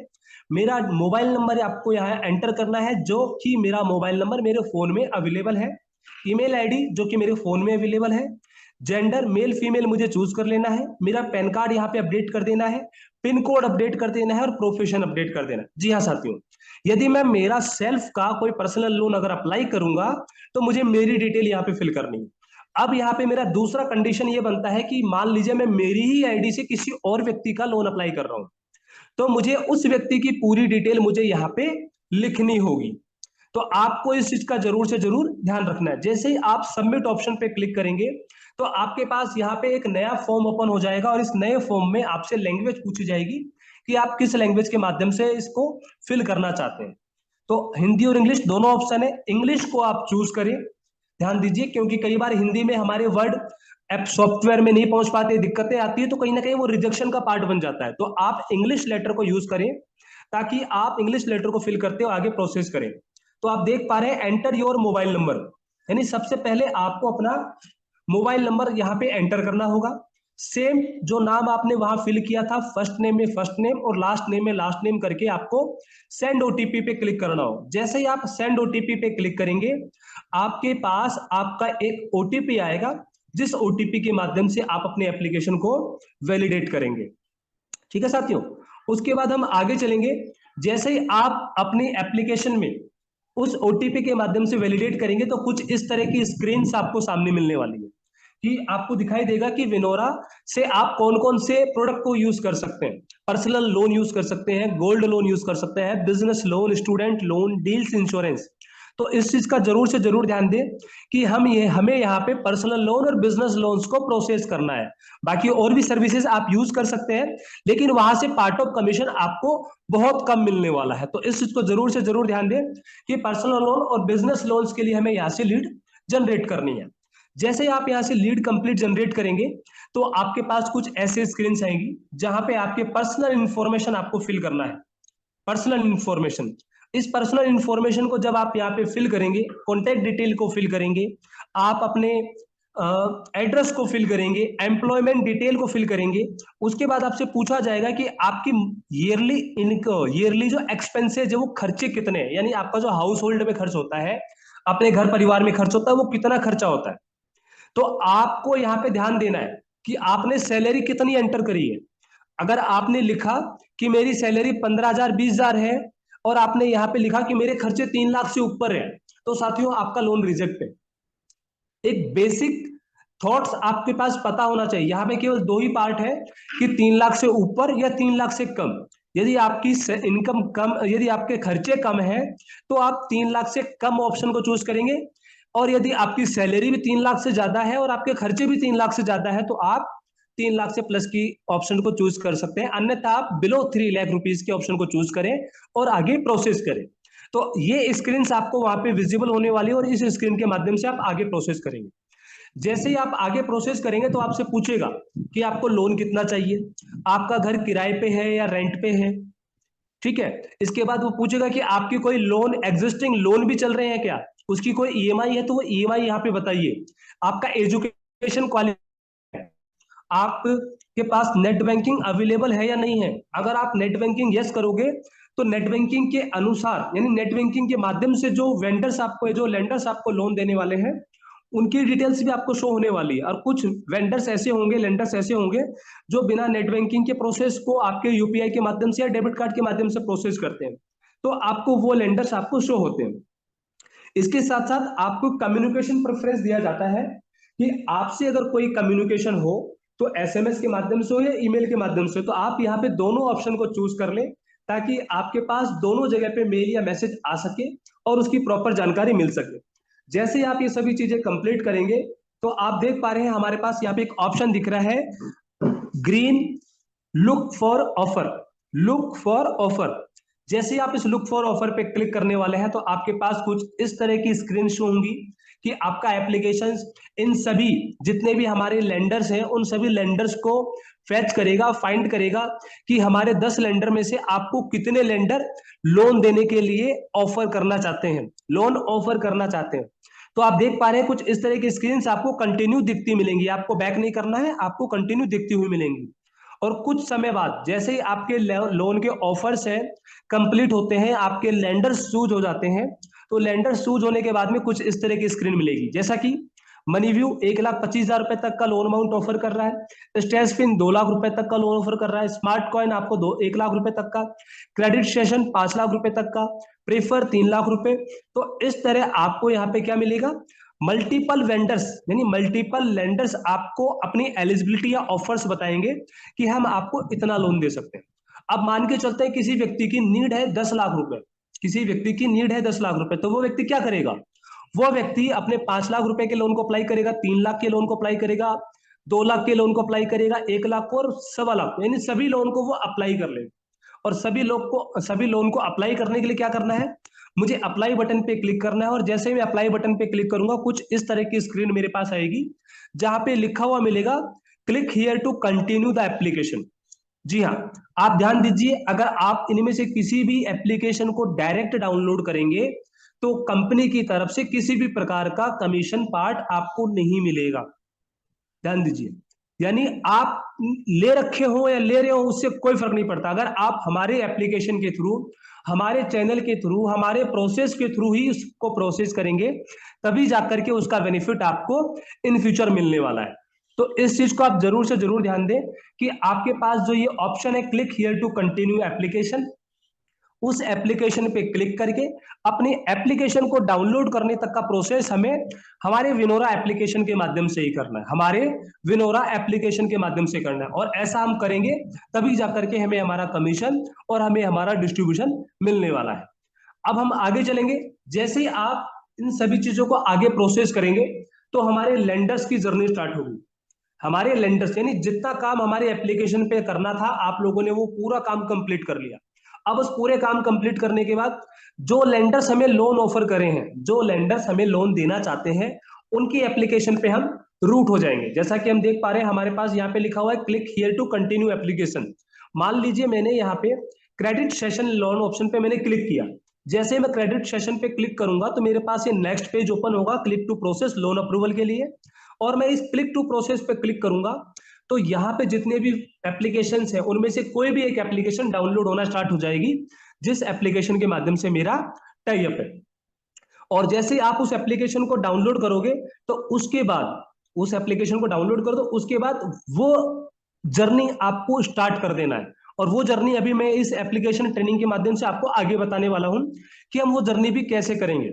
मेरा मोबाइल नंबर आपको यहाँ एंटर करना है, जो कि मेरा मोबाइल नंबर मेरे फोन में अवेलेबल है। ईमेल आईडी जो कि मेरे फोन में अवेलेबल है। जेंडर मेल फीमेल मुझे चूज कर लेना है। मेरा पैन कार्ड यहाँ पे अपडेट कर देना है। पिन कोड अपडेट कर देना है और प्रोफेशन अपडेट कर देना है। जी हाँ साथियों, यदि मैं मेरा सेल्फ का कोई पर्सनल लोन अगर अप्लाई करूंगा तो मुझे मेरी डिटेल यहाँ पे फिल करनी है। अब यहाँ पे मेरा दूसरा कंडीशन ये बनता है कि मान लीजिए मैं मेरी ही आईडी से किसी और व्यक्ति का लोन अप्लाई कर रहा हूं, तो मुझे उस व्यक्ति की पूरी डिटेल मुझे यहाँ पे लिखनी होगी। तो आपको इस चीज का जरूर से जरूर ध्यान रखना है। जैसे ही आप सबमिट ऑप्शन पे क्लिक करेंगे तो आपके पास यहाँ पे एक नया फॉर्म ओपन हो जाएगा और इस नए फॉर्म में आपसे लैंग्वेज पूछी जाएगी कि आप किस लैंग्वेज के माध्यम से इसको फिल करना चाहते हैं। तो हिंदी और इंग्लिश दोनों ऑप्शन है, इंग्लिश को आप चूज करें। ध्यान दीजिए, क्योंकि कई बार हिंदी में हमारे वर्ड ऐप सॉफ्टवेयर में नहीं पहुंच पाते, दिक्कतें आती है, तो कहीं ना कहीं वो रिजेक्शन का पार्ट बन जाता है। तो आप इंग्लिश लेटर को यूज करें ताकि आप इंग्लिश लेटर को फिल करते हो आगे प्रोसेस करें। तो आप देख पा रहे हैं एंटर योर मोबाइल नंबर, यानी सबसे पहले आपको अपना मोबाइल नंबर यहाँ पे एंटर करना होगा। सेम जो नाम आपने वहां फिल किया था, फर्स्ट नेम में फर्स्ट नेम और लास्ट नेम में लास्ट नेम करके आपको सेंड ओटीपी पे क्लिक करना हो। जैसे ही आप सेंड ओटीपी पे क्लिक करेंगे आपके पास आपका एक ओटीपी आएगा, जिस ओटीपी के माध्यम से आप अपने एप्लीकेशन को वैलिडेट करेंगे। ठीक है साथियों, उसके बाद हम आगे चलेंगे। जैसे ही आप अपनी एप्लीकेशन में उस ओटीपी के माध्यम से वैलिडेट करेंगे तो कुछ इस तरह की स्क्रीन आपको सामने मिलने वाली है कि आपको दिखाई देगा कि विनोरा से आप कौन कौन से प्रोडक्ट को यूज कर सकते हैं। पर्सनल लोन यूज कर सकते हैं, गोल्ड लोन यूज कर सकते हैं, business loan, student loan, deals, insurance. तो इस चीज का जरूर से जरूर ध्यान दें कि हमें यहाँ पे पर्सनल लोन और बिजनेस लोन्स को प्रोसेस करना है। बाकी और भी सर्विसेज आप यूज कर सकते हैं, लेकिन वहां से पार्ट ऑफ कमीशन आपको बहुत कम मिलने वाला है। तो इस चीज को जरूर से जरूर ध्यान दें कि पर्सनल लोन और बिजनेस लोन्स के लिए हमें यहाँ से लीड जनरेट करनी है। जैसे ही आप यहाँ से लीड कंप्लीट जनरेट करेंगे तो आपके पास कुछ ऐसे स्क्रीन आएंगी जहां पे आपके पर्सनल इंफॉर्मेशन आपको फिल करना है। पर्सनल इंफॉर्मेशन, इस पर्सनल इंफॉर्मेशन को जब आप यहाँ पे फिल करेंगे, कॉन्टेक्ट डिटेल को फिल करेंगे, आप अपने एड्रेस को फिल करेंगे, एम्प्लॉयमेंट डिटेल को फिल करेंगे, उसके बाद आपसे पूछा जाएगा कि आपकी ईयरली जो एक्सपेंसेज है वो खर्चे कितने हैं, यानी आपका जो हाउस होल्ड में खर्च होता है, अपने घर परिवार में खर्च होता है, वो कितना खर्चा होता है। तो आपको यहाँ पे ध्यान देना है कि आपने सैलरी कितनी एंटर करी है। अगर आपने लिखा कि मेरी सैलरी 15,000 20,000 है और आपने यहाँ पे लिखा कि मेरे खर्चे 3 लाख से ऊपर है, तो साथियों आपका लोन रिजेक्ट है। एक बेसिक थॉट्स आपके पास पता होना चाहिए। यहाँ पे केवल दो ही पार्ट है कि 3 लाख से ऊपर या 3 लाख से कम। यदि आपकी इनकम कम, यदि आपके खर्चे कम है तो आप 3 लाख से कम ऑप्शन को चूज करेंगे, और यदि आपकी सैलरी भी 3 लाख से ज्यादा है और आपके खर्चे भी 3 लाख से ज्यादा है तो आप 3 लाख से प्लस की ऑप्शन को चूज कर सकते हैं। अन्यथा आप बिलो 3 लाख रुपीज के ऑप्शन को चूज करें और आगे प्रोसेस करें। तो ये स्क्रीन आपको वहां पे विजिबल होने वाली है और इस स्क्रीन के माध्यम से आप आगे प्रोसेस करेंगे। जैसे ही आप आगे प्रोसेस करेंगे तो आपसे पूछेगा कि आपको लोन कितना चाहिए, आपका घर किराए पे है या रेंट पे है, ठीक है। इसके बाद वो पूछेगा कि आपकी कोई लोन, एग्जिस्टिंग लोन भी चल रहे हैं क्या, उसकी कोई ईएमआई है तो वो ईएमआई यहाँ पे बताइए। आपका एजुकेशन क्वालिफिकेशन, आपके पास नेट बैंकिंग अवेलेबल है या नहीं है। अगर आप नेट बैंकिंग यस करोगे तो नेट बैंकिंग के अनुसार, यानी नेट बैंकिंग के माध्यम से जो वेंडर्स आपको, जो लेंडर्स आपको लोन देने वाले हैं, उनकी डिटेल्स भी आपको शो होने वाली है। और कुछ वेंडर्स ऐसे होंगे, लेंडर्स ऐसे होंगे जो बिना नेट बैंकिंग के प्रोसेस को आपके यूपीआई के माध्यम से या डेबिट कार्ड के माध्यम से प्रोसेस करते हैं, तो आपको वो लेंडर्स आपको शो होते हैं। इसके साथ साथ आपको कम्युनिकेशन प्रेफरेंस दिया जाता है कि आपसे अगर कोई कम्युनिकेशन हो तो एसएमएस के माध्यम से हो या ईमेल के माध्यम से, तो आप यहाँ पे दोनों ऑप्शन को चूज कर लें ताकि आपके पास दोनों जगह पे मेल या मैसेज आ सके और उसकी प्रॉपर जानकारी मिल सके। जैसे ही आप ये सभी चीजें कंप्लीट करेंगे तो आप देख पा रहे हैं हमारे पास यहाँ पे एक ऑप्शन दिख रहा है, green, look for offer. Look for offer, जैसे ही आप इस लुक फॉर ऑफर पे क्लिक करने वाले हैं तो आपके पास कुछ इस तरह की स्क्रीन शो होंगी कि आपका एप्लीकेशन इन सभी जितने भी हमारे लेंडर्स हैं उन सभी लेंडर्स को फैच करेगा, फाइंड करेगा कि हमारे 10 लेंडर में से आपको कितने लेंडर लोन देने के लिए ऑफर करना चाहते हैं, लोन ऑफर करना चाहते हैं। तो आप देख पा रहे हैं कुछ इस तरह की स्क्रीन आपको कंटिन्यू दिखती मिलेंगी, आपको बैक नहीं करना है, आपको कंटिन्यू दिखती हुई मिलेंगी। और कुछ समय बाद जैसे ही आपके लोन के ऑफर्स हैं कंप्लीट होते हैं, आपके लेंडर चूज हो जाते हैं, तो लेंडर चूज होने के बाद में कुछ इस तरह की स्क्रीन मिलेगी, जैसा कि मनी व्यू 1,25,000 रुपए तक का लोन अमाउंट ऑफर कर रहा है, स्टेज पिन 2 लाख रुपए तक का लोन ऑफर कर रहा है, स्मार्ट कॉइन आपको 1 लाख रुपए तक का, क्रेडिट सेशन 5 लाख रुपए तक का, प्रेफर 3 लाख रुपए। तो इस तरह आपको यहाँ पे क्या मिलेगा, मल्टीपल वेंडर्स यानी मल्टीपल लेंडर्स आपको अपनी एलिजिबिलिटी या ऑफर्स बताएंगे कि हम आपको इतना लोन दे सकते हैं। अब मान के चलते हैं किसी व्यक्ति की नीड है 10 लाख रुपए, किसी व्यक्ति की नीड है 10 लाख रुपए, तो वो व्यक्ति क्या करेगा, वो व्यक्ति अपने 5 लाख रुपए के लोन को अप्लाई करेगा, 3 लाख के लोन को अप्लाई करेगा, 2 लाख के लोन को अप्लाई करेगा, 1 लाख को और 1.25 लाख, यानी सभी लोन को वो अप्लाई कर लेगा। और सभी लोन को अप्लाई करने के लिए क्या करना है, मुझे अप्लाई बटन पे क्लिक करना है। और जैसे ही मैं अप्लाई बटन पे क्लिक करूंगा कुछ इस तरह की स्क्रीन मेरे पास आएगी जहां पे लिखा हुआ मिलेगा click here to continue the application. जी हाँ, आप ध्यान दीजिए, अगर आप इनमें से किसी भी एप्लीकेशन को डायरेक्ट डाउनलोड करेंगे तो कंपनी की तरफ से किसी भी प्रकार का कमीशन पार्ट आपको नहीं मिलेगा। ध्यान दीजिए, यानी आप ले रखे हो या ले रहे हो उससे कोई फर्क नहीं पड़ता। अगर आप हमारे एप्लीकेशन के थ्रू, हमारे चैनल के थ्रू, हमारे प्रोसेस के थ्रू ही उसको प्रोसेस करेंगे तभी जाकर के उसका बेनिफिट आपको इन फ्यूचर मिलने वाला है। तो इस चीज को आप जरूर से जरूर ध्यान दें कि आपके पास जो ये ऑप्शन है click here to continue application, उस एप्लीकेशन पे क्लिक करके अपनी एप्लीकेशन को डाउनलोड करने तक का प्रोसेस हमें हमारे विनोरा एप्लीकेशन के माध्यम से ही करना है, हमारे विनोरा एप्लीकेशन के माध्यम से करना है। और ऐसा हम करेंगे तभी जाकर के हमें हमारा कमीशन और हमें हमारा डिस्ट्रीब्यूशन मिलने वाला है। अब हम आगे चलेंगे, जैसे ही आप इन सभी चीजों को आगे प्रोसेस करेंगे तो हमारे लेंडर्स की जर्नी स्टार्ट होगी। हमारे लेंडर्स यानी जितना काम हमारे एप्लीकेशन पे करना था आप लोगों ने वो पूरा काम कंप्लीट कर लिया। अब उस पूरे काम कंप्लीट करने के बाद जो लेंडर्स हमें लोन ऑफर करे हैं, जो लेंडर्स हमें लोन देना चाहते हैं, उनकी एप्लीकेशन पे हम रूट हो जाएंगे। जैसा कि हम देख पा रहे हैं हमारे पास यहाँ पे लिखा हुआ है click here to continue application. मान लीजिए मैंने यहाँ पे क्रेडिट सेशन लोन ऑप्शन पे मैंने क्लिक किया, जैसे मैं क्रेडिट सेशन पे क्लिक करूंगा तो मेरे पास ये नेक्स्ट पेज ओपन होगा click to process loan approval के लिए। और मैं इस क्लिक टू प्रोसेस पे क्लिक करूंगा तो यहाँ पे जितने भी एप्लीकेशन हैं उनमें से कोई भी एक एप्लीकेशन डाउनलोड होना स्टार्ट हो जाएगी जिस एप्लीकेशन के माध्यम से मेरा टाई अप है। और जैसे आप उस एप्लीकेशन को डाउनलोड करोगे तो उसके बाद उस एप्लीकेशन को डाउनलोड कर दो, उसके बाद वो जर्नी आपको स्टार्ट कर देना है। और वो जर्नी अभी मैं इस एप्लीकेशन ट्रेनिंग के माध्यम से आपको आगे बताने वाला हूं कि हम वो जर्नी भी कैसे करेंगे।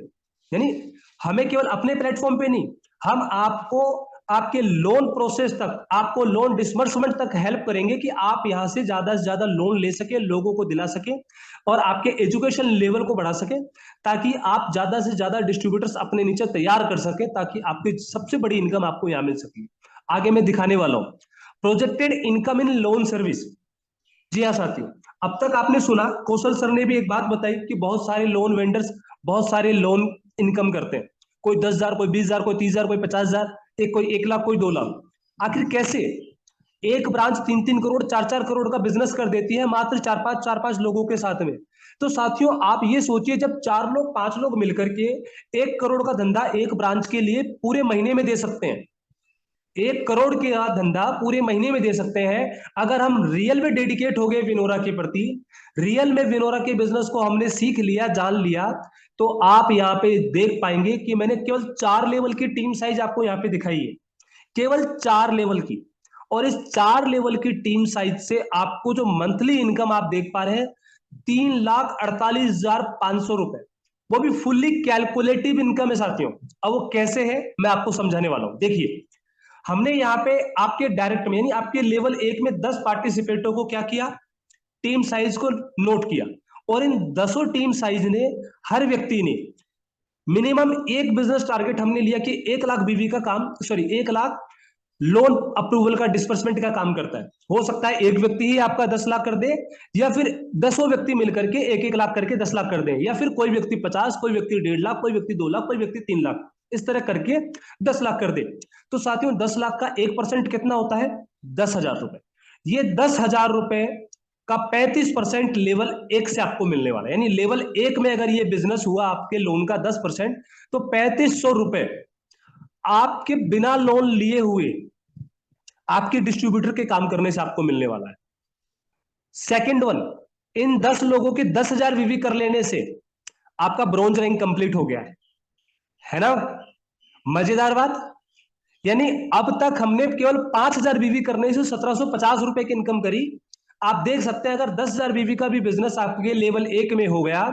यानी हमें केवल अपने प्लेटफॉर्म पे नहीं, हम आपको आपके लोन प्रोसेस तक, आपको लोन डिसबर्समेंट तक हेल्प करेंगे कि आप यहां से ज्यादा लोन ले सके, लोगों को दिला सके और आपके एजुकेशन लेवल को बढ़ा सके, ताकि आप ज्यादा से ज्यादा डिस्ट्रीब्यूटर्स अपने नीचे तैयार कर सके, ताकि आपकी सबसे बड़ी इनकम आपको यहां मिल सके। आगे मैं दिखाने वाला हूं projected income in loan service. जी हाँ साथियों, अब तक आपने सुना, कौशल सर ने भी एक बात बताई कि बहुत सारे लोन वेंडर्स बहुत सारे लोन इनकम करते हैं, कोई 10,000, कोई 20,000, कोई 30,000, कोई 50,000, कोई 1 लाख, कोई 2 लाख। आखिर कैसे एक ब्रांच 3-3 करोड़ 4-4 करोड़ का बिजनेस कर देती है मात्र 4-5 लोगों के साथ में? तो साथियों आप ये सोचिए, जब 4 लोग 5 लोग मिलकर के 1 करोड़ का धंधा एक ब्रांच के लिए पूरे महीने में दे सकते हैं, 1 करोड़ का धंधा पूरे महीने में दे सकते हैं। अगर हम रियल में डेडिकेट हो गए विनोरा के प्रति, रियल में विनोरा के बिजनेस को हमने सीख लिया, जान लिया, तो आप यहाँ पे देख पाएंगे कि मैंने केवल 4 लेवल की टीम साइज आपको यहाँ पे दिखाई है, केवल 4 लेवल की। और इस 4 लेवल की टीम साइज से आपको जो मंथली इनकम आप देख पा रहे हैं 3,48,500 रुपए, वो भी फुल्ली कैलकुलेटिव इनकम है साथियों। अब वो कैसे है मैं आपको समझाने वाला हूं। देखिए, हमने यहाँ पे आपके डायरेक्ट में यानी आपके लेवल 1 में 10 पार्टिसिपेटरों को क्या किया, टीम साइज को नोट किया, और इन 10 टीम साइज ने, हर व्यक्ति ने मिनिमम एक बिजनेस टारगेट हमने लिया कि 1 लाख बीवी का काम, सॉरी 1 लाख लोन अप्रूवल का डिस्बर्समेंट का काम करता है। हो सकता है एक व्यक्ति ही आपका 10 लाख कर दे, या फिर 10 व्यक्ति मिलकर के 1-1 लाख करके 10 लाख कर दे, या फिर कोई व्यक्ति 50, कोई व्यक्ति 1.5 लाख, कोई व्यक्ति 2 लाख, कोई व्यक्ति 3 लाख, इस तरह करके 10 लाख कर दे। तो साथियों 10 लाख का 1% कितना होता है? 10,000 रुपए। ये 10,000 रुपए का 35% लेवल 1 से आपको मिलने वाला है। यानी लेवल 1 में अगर ये बिजनेस हुआ आपके लोन का 10%, तो 3500 रुपए आपके बिना लोन लिए हुए आपके डिस्ट्रीब्यूटर के काम करने से आपको मिलने वाला है। सेकंड वन, इन 10 लोगों के 10,000 वीवी कर लेने से आपका ब्रॉन्ज रैंक कंप्लीट हो गया है ना? मजेदार बात। यानी अब तक हमने केवल 5,000 वीवी करने से 1,750 रुपए की इनकम करी। आप देख सकते हैं, अगर 10,000 वीवी का भी बिजनेस आपके लेवल 1 में हो गया,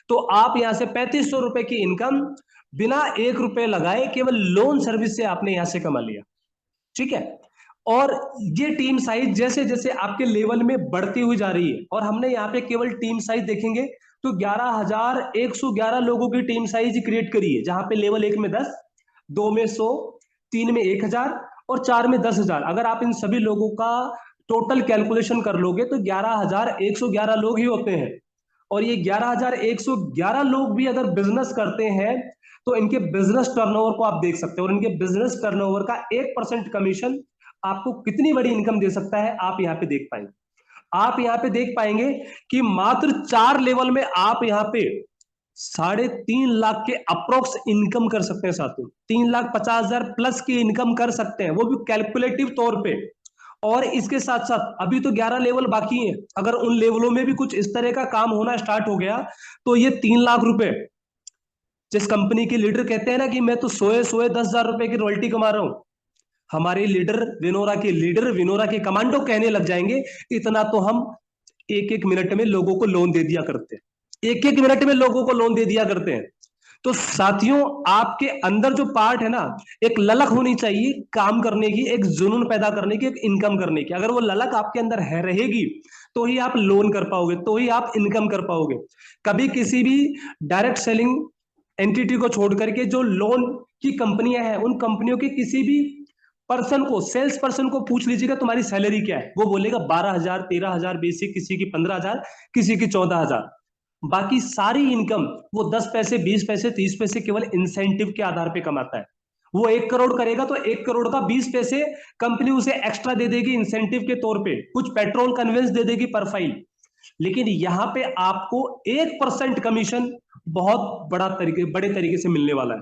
तो आप यहां से 3500 रुपए की इनकम बिना 1 रुपए लगाए केवल लोन सर्विस से आपने यहां से कमा लिया। ठीक है। और ये टीम साइज जैसे जैसे आपके लेवल में बढ़ती हुई जा रही है, और हमने यहाँ पे केवल टीम साइज देखेंगे तो 11,111 लोगों की टीम साइज क्रिएट करी है, जहां पे लेवल 1 में 10, 2 में 100, 3 में 1,000 और 4 में 10,000। अगर आप इन सभी लोगों का टोटल कैलकुलेशन कर लोगे तो 11,111 लोग ही होते हैं। और ये 11,111 लोग भी अगर बिजनेस करते हैं तो इनके बिजनेस टर्नओवर को आप देख सकते हैं, और इनके बिजनेस टर्नओवर का 1% कमीशन आपको कितनी बड़ी इनकम दे सकता है, आप यहाँ पे देख पाएंगे। आप यहाँ पे देख पाएंगे कि मात्र 4 लेवल में आप यहाँ पे 3.5 लाख के अप्रोक्स इनकम कर सकते हैं साथियों। 3,50,000 प्लस की इनकम कर सकते हैं, वो भी कैलकुलेटिव तौर पे। और इसके साथ साथ अभी तो 11 लेवल बाकी हैं, अगर उन लेवलों में भी कुछ इस तरह का काम होना स्टार्ट हो गया तो ये 3 लाख रुपए, जिस कंपनी के लीडर कहते हैं ना कि मैं तो सोए सोए 10,000 रुपए की रॉयल्टी कमा रहा हूं, हमारे लीडर विनोरा के कमांडो कहने लग जाएंगे इतना तो हम 1-1 मिनट में लोगों को लोन दे दिया करते हैं, 1-1 मिनट में लोगों को लोन दे दिया करते हैं। तो साथियों आपके अंदर जो पार्ट है ना, एक ललक होनी चाहिए काम करने की, एक जुनून पैदा करने की, एक इनकम करने की। अगर वो ललक आपके अंदर है रहेगी तो ही आप लोन कर पाओगे, तो ही आप इनकम कर पाओगे। कभी किसी भी डायरेक्ट सेलिंग एंटिटी को छोड़ करके जो लोन की कंपनियां हैं, उन कंपनियों के किसी भी पर्सन को, सेल्स पर्सन को पूछ लीजिएगा तुम्हारी सैलरी क्या है, वो बोलेगा 12,000, 13,000 बेसिक, किसी की 15,000, किसी की 14,000। बाकी सारी इनकम वो 10 पैसे, 20 पैसे, 30 पैसे केवल इंसेंटिव के आधार पे कमाता है। वो 1 करोड़ करेगा तो 1 करोड़ का 20 पैसे कंपनी उसे एक्स्ट्रा दे देगी इंसेंटिव के तौर पे, कुछ पेट्रोल कन्वेंस दे देगी पर फाइल। लेकिन यहां पे आपको 1% कमीशन बहुत बड़े तरीके से मिलने वाला है।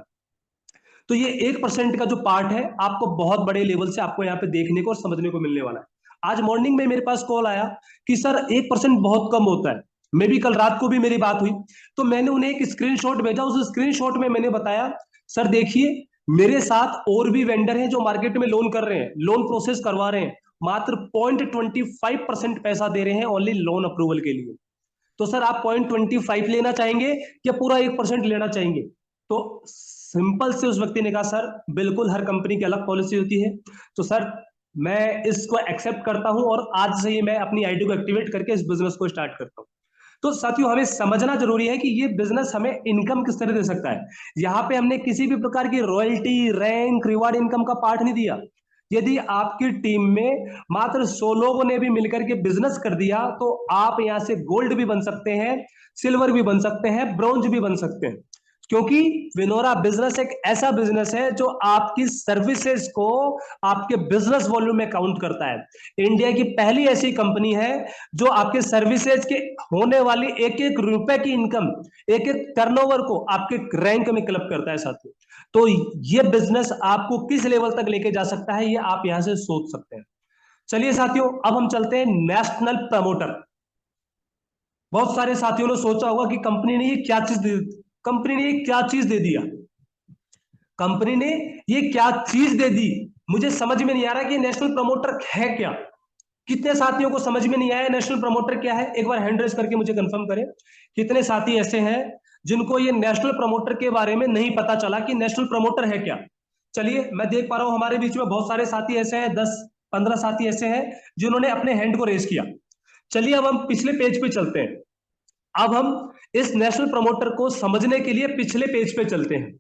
तो ये 1% का जो पार्ट है आपको बहुत बड़े लेवल से आपको यहाँ पे देखने को और समझने को मिलने वाला है। आज मॉर्निंग में मेरे पास कॉल आया कि सर 1% बहुत कम होता है। मैं भी कल रात को भी मेरी बात हुई तो मैंने उन्हें एक स्क्रीनशॉट भेजा। उस स्क्रीनशॉट में मैंने बताया सर देखिए मेरे साथ और भी वेंडर हैं जो मार्केट में लोन कर रहे हैं, लोन प्रोसेस करवा रहे हैं, मात्र 0.25% पैसा दे रहे हैं ओनली लोन अप्रूवल के लिए। तो सर आप 0.25 लेना चाहेंगे या पूरा 1% लेना चाहेंगे? तो सिंपल से उस व्यक्ति ने कहा सर बिल्कुल हर कंपनी की अलग पॉलिसी होती है, तो सर मैं इसको एक्सेप्ट करता हूं और आज से ही मैं अपनी आईडी को एक्टिवेट करके इस बिजनेस को स्टार्ट करता हूं। तो साथियों हमें समझना जरूरी है कि ये बिजनेस हमें इनकम किस तरह दे सकता है। यहाँ पे हमने किसी भी प्रकार की रॉयल्टी, रैंक, रिवार्ड इनकम का पार्ट नहीं दिया। यदि आपकी टीम में मात्र 100 लोगों ने भी मिलकर के बिजनेस कर दिया तो आप यहां से गोल्ड भी बन सकते हैं, सिल्वर भी बन सकते हैं, ब्रॉन्ज भी बन सकते हैं, क्योंकि विनोरा बिजनेस एक ऐसा बिजनेस है जो आपकी सर्विसेज को आपके बिजनेस वॉल्यूम में काउंट करता है। इंडिया की पहली ऐसी कंपनी है जो आपके सर्विसेज के होने वाली एक एक रुपए की इनकम, एक एक टर्नओवर को आपके रैंक में क्लब करता है साथियों। तो ये बिजनेस आपको किस लेवल तक लेके जा सकता है ये आप यहां से सोच सकते हैं। चलिए साथियों अब हम चलते हैं नेशनल प्रमोटर। बहुत सारे साथियों ने सोचा होगा कि कंपनी ने ये क्या चीज दे, कंपनी ने ये क्या चीज दे दिया, कंपनी ने ये क्या चीज दे दी। मुझे समझ में नहीं आ रहा कि नेशनल प्रमोटर है क्या। कितने साथियों को समझ में नहीं आया नेशनल प्रमोटर क्या है? एक बार हैंड रेज करके मुझे कंफर्म करें कितने साथी ऐसे हैं जिनको ये नेशनल प्रमोटर के बारे में नहीं पता चला कि नेशनल प्रमोटर है क्या। चलिए मैं देख पा रहा हूं हमारे बीच में बहुत सारे साथी ऐसे हैं, 10-15 साथी ऐसे हैं जिन्होंने अपने हैंड को रेज किया। चलिए अब हम पिछले पेज पे चलते हैं। अब हम इस नेशनल प्रमोटर को समझने के लिए पिछले पेज पे चलते हैं।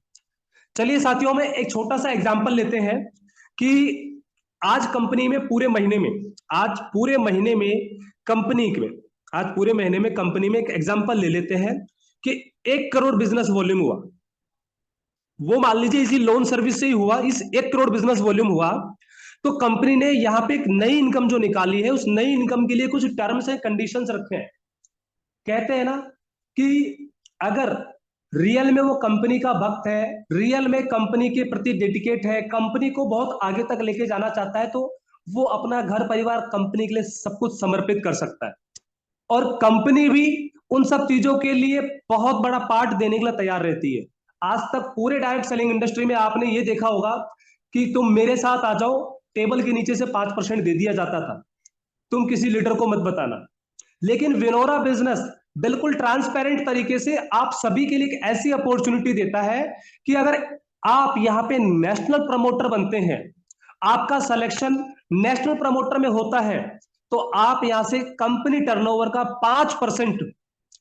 चलिए साथियों में एक छोटा सा एग्जांपल लेते हैं कि आज कंपनी में पूरे महीने में, आज पूरे महीने में कंपनी में, आज पूरे महीने में कंपनी में एक एग्जांपल ले लेते हैं कि 1 करोड़ बिजनेस वॉल्यूम हुआ। वो मान लीजिए इसी लोन सर्विस से ही हुआ, इस 1 करोड़ बिजनेस वॉल्यूम हुआ। तो कंपनी ने यहां पे एक नई इनकम जो निकाली है उस नई इनकम के लिए कुछ टर्म्स एंड कंडीशंस रखे हैं। कहते हैं ना कि अगर रियल में वो कंपनी का भक्त है, रियल में कंपनी के प्रति डेडिकेट है, कंपनी को बहुत आगे तक लेके जाना चाहता है, तो वो अपना घर परिवार कंपनी के लिए सब कुछ समर्पित कर सकता है और कंपनी भी उन सब चीजों के लिए बहुत बड़ा पार्ट देने के लिए तैयार रहती है। आज तक पूरे डायरेक्ट सेलिंग इंडस्ट्री में आपने ये देखा होगा कि तुम मेरे साथ आ जाओ, टेबल के नीचे से 5% दे दिया जाता था, तुम किसी लीडर को मत बताना। लेकिन विनोरा बिजनेस बिल्कुल ट्रांसपेरेंट तरीके से आप सभी के लिए एक ऐसी अपॉर्चुनिटी देता है कि अगर आप यहां पे नेशनल प्रमोटर बनते हैं, आपका सिलेक्शन नेशनल प्रमोटर में होता है, तो आप यहां से कंपनी टर्नओवर का 5%,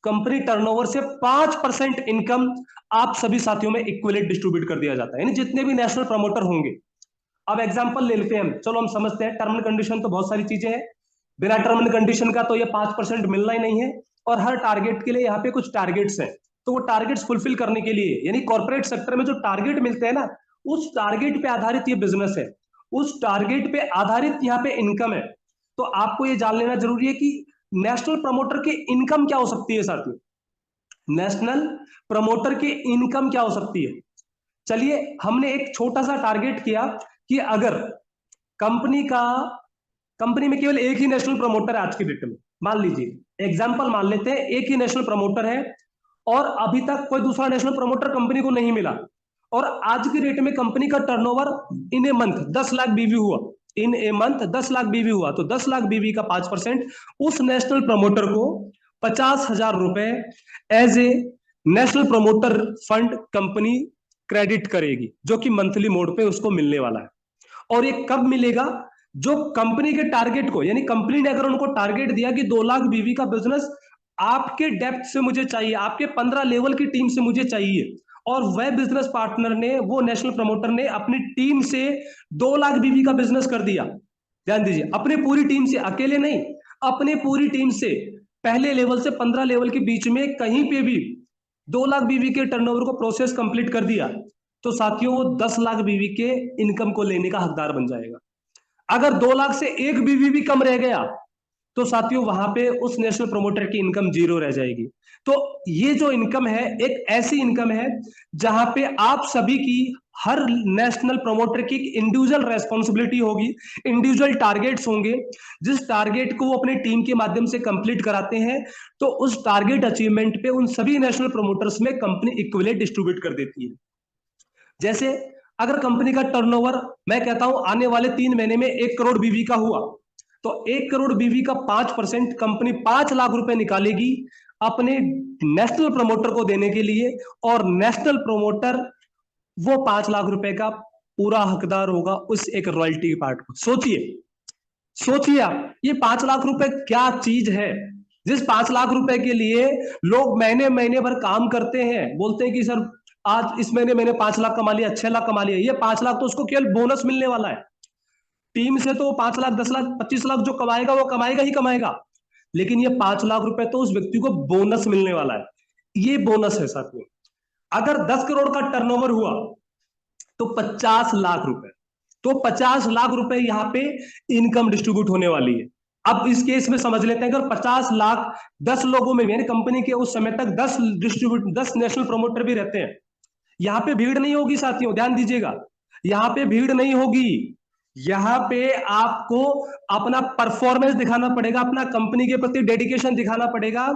कंपनी टर्नओवर से 5% इनकम आप सभी साथियों में इक्विलेट डिस्ट्रीब्यूट कर दिया जाता है, यानी जितने भी नेशनल प्रमोटर होंगे। अब एग्जांपल ले लेते हैं हम, चलो हम समझते हैं। टर्म एंड कंडीशन तो बहुत सारी चीजें हैं, बिना टर्म एंड कंडीशन का तो ये 5% मिलना ही नहीं है। और हर टारगेट के लिए यहाँ पे कुछ टारगेट्स हैं, तो वो टारगेट्स फुलफिल करने के लिए, यानी कॉर्पोरेट सेक्टर में जो टारगेट मिलते हैं ना, उस टारगेट पे आधारित ये बिजनेस है, उस टारगेट पे आधारित यहाँ पे इनकम है। तो आपको ये जान लेना जरूरी है कि नेशनल प्रमोटर की इनकम क्या हो सकती है साथियों, नेशनल प्रमोटर की इनकम क्या हो सकती है। चलिए हमने एक छोटा सा टारगेट किया कि अगर कंपनी में केवल एक ही नेशनल प्रमोटर है आज की डेट में, मान लीजिए एग्जांपल मान लेते हैं एक ही नेशनल प्रमोटर है और अभी तक कोई दूसरा नेशनल प्रमोटर कंपनी को नहीं मिला, और आज की डेट में कंपनी का turnover in a month 10 lakh बीवी हुआ, इन ए मंथ 10 लाख बीवी हुआ, तो 10 लाख बीवी का 5% उस नेशनल प्रमोटर को 50,000 रुपए as a national promoter fund company credit करेगी, जो कि मंथली मोड पे उसको मिलने वाला है। और ये कब मिलेगा, जो कंपनी के टारगेट को, यानी कंपनी ने अगर उनको टारगेट दिया कि 2 लाख बीवी का बिजनेस आपके डेप्थ से मुझे चाहिए, आपके 15 लेवल की टीम से मुझे चाहिए, और वह बिजनेस पार्टनर ने, वो नेशनल प्रमोटर ने अपनी टीम से 2 लाख बीवी का बिजनेस कर दिया। ध्यान दीजिए, अपनी पूरी टीम से, अकेले नहीं, अपनी पूरी टीम से पहले लेवल से 15 लेवल के बीच में कहीं पे भी 2 लाख बीवी के टर्नओवर को प्रोसेस कंप्लीट कर दिया, तो साथियों वो 10 लाख बीवी के इनकम को लेने का हकदार बन जाएगा। अगर 2 लाख से एक बीवी भी कम रह गया तो साथियों वहां पे उस नेशनल प्रमोटर की इनकम 0 रह जाएगी। तो ये जो इनकम है एक ऐसी इनकम है जहां पे आप सभी की, हर नेशनल प्रमोटर की इंडिविजुअल रेस्पॉन्सिबिलिटी होगी, इंडिविजुअल टारगेट्स होंगे, जिस टारगेट को वो अपनी टीम के माध्यम से कंप्लीट कराते हैं, तो उस टारगेट अचीवमेंट पे उन सभी नेशनल प्रमोटर्स में कंपनी इक्विलेट डिस्ट्रीब्यूट कर देती है। जैसे अगर कंपनी का टर्नओवर, मैं कहता हूं आने वाले 3 महीने में 1 करोड़ बीवी का हुआ, तो 1 करोड़ बीवी का 5% कंपनी 5 लाख रुपए निकालेगी अपने नेशनल प्रमोटर को देने के लिए, और नेशनल प्रमोटर वो 5 लाख रुपए का पूरा हकदार होगा उस एक रॉयल्टी पार्ट को। सोचिए, सोचिए आप, ये 5 लाख रुपए क्या चीज है, जिस 5 लाख रुपए के लिए लोग महीने महीने भर काम करते हैं, बोलते हैं कि सर आज इस महीने मैंने 5 लाख कमा लिया, 6 लाख कमा लिया। ये 5 लाख तो उसको केवल बोनस मिलने वाला है। टीम से तो 5 लाख, 10 लाख, 25 लाख जो कमाएगा वो कमाएगा ही कमाएगा, लेकिन ये 5 लाख रुपए तो उस व्यक्ति को बोनस मिलने वाला है। ये बोनस है साथ में। अगर 10 करोड़ का टर्नओवर हुआ तो 50 लाख रुपए, तो 50 लाख रुपए यहां पे इनकम डिस्ट्रीब्यूट होने वाली है। अब इस केस में समझ लेते हैं, अगर 50 लाख 10 लोगों में, यानी कंपनी के उस समय तक 10 नेशनल प्रोमोटर भी रहते हैं, यहां पे भीड़ नहीं होगी साथियों, ध्यान दीजिएगा, यहां पे भीड़ नहीं होगी। यहां पे आपको अपना परफॉर्मेंस दिखाना पड़ेगा, अपना कंपनी के प्रति डेडिकेशन दिखाना पड़ेगा।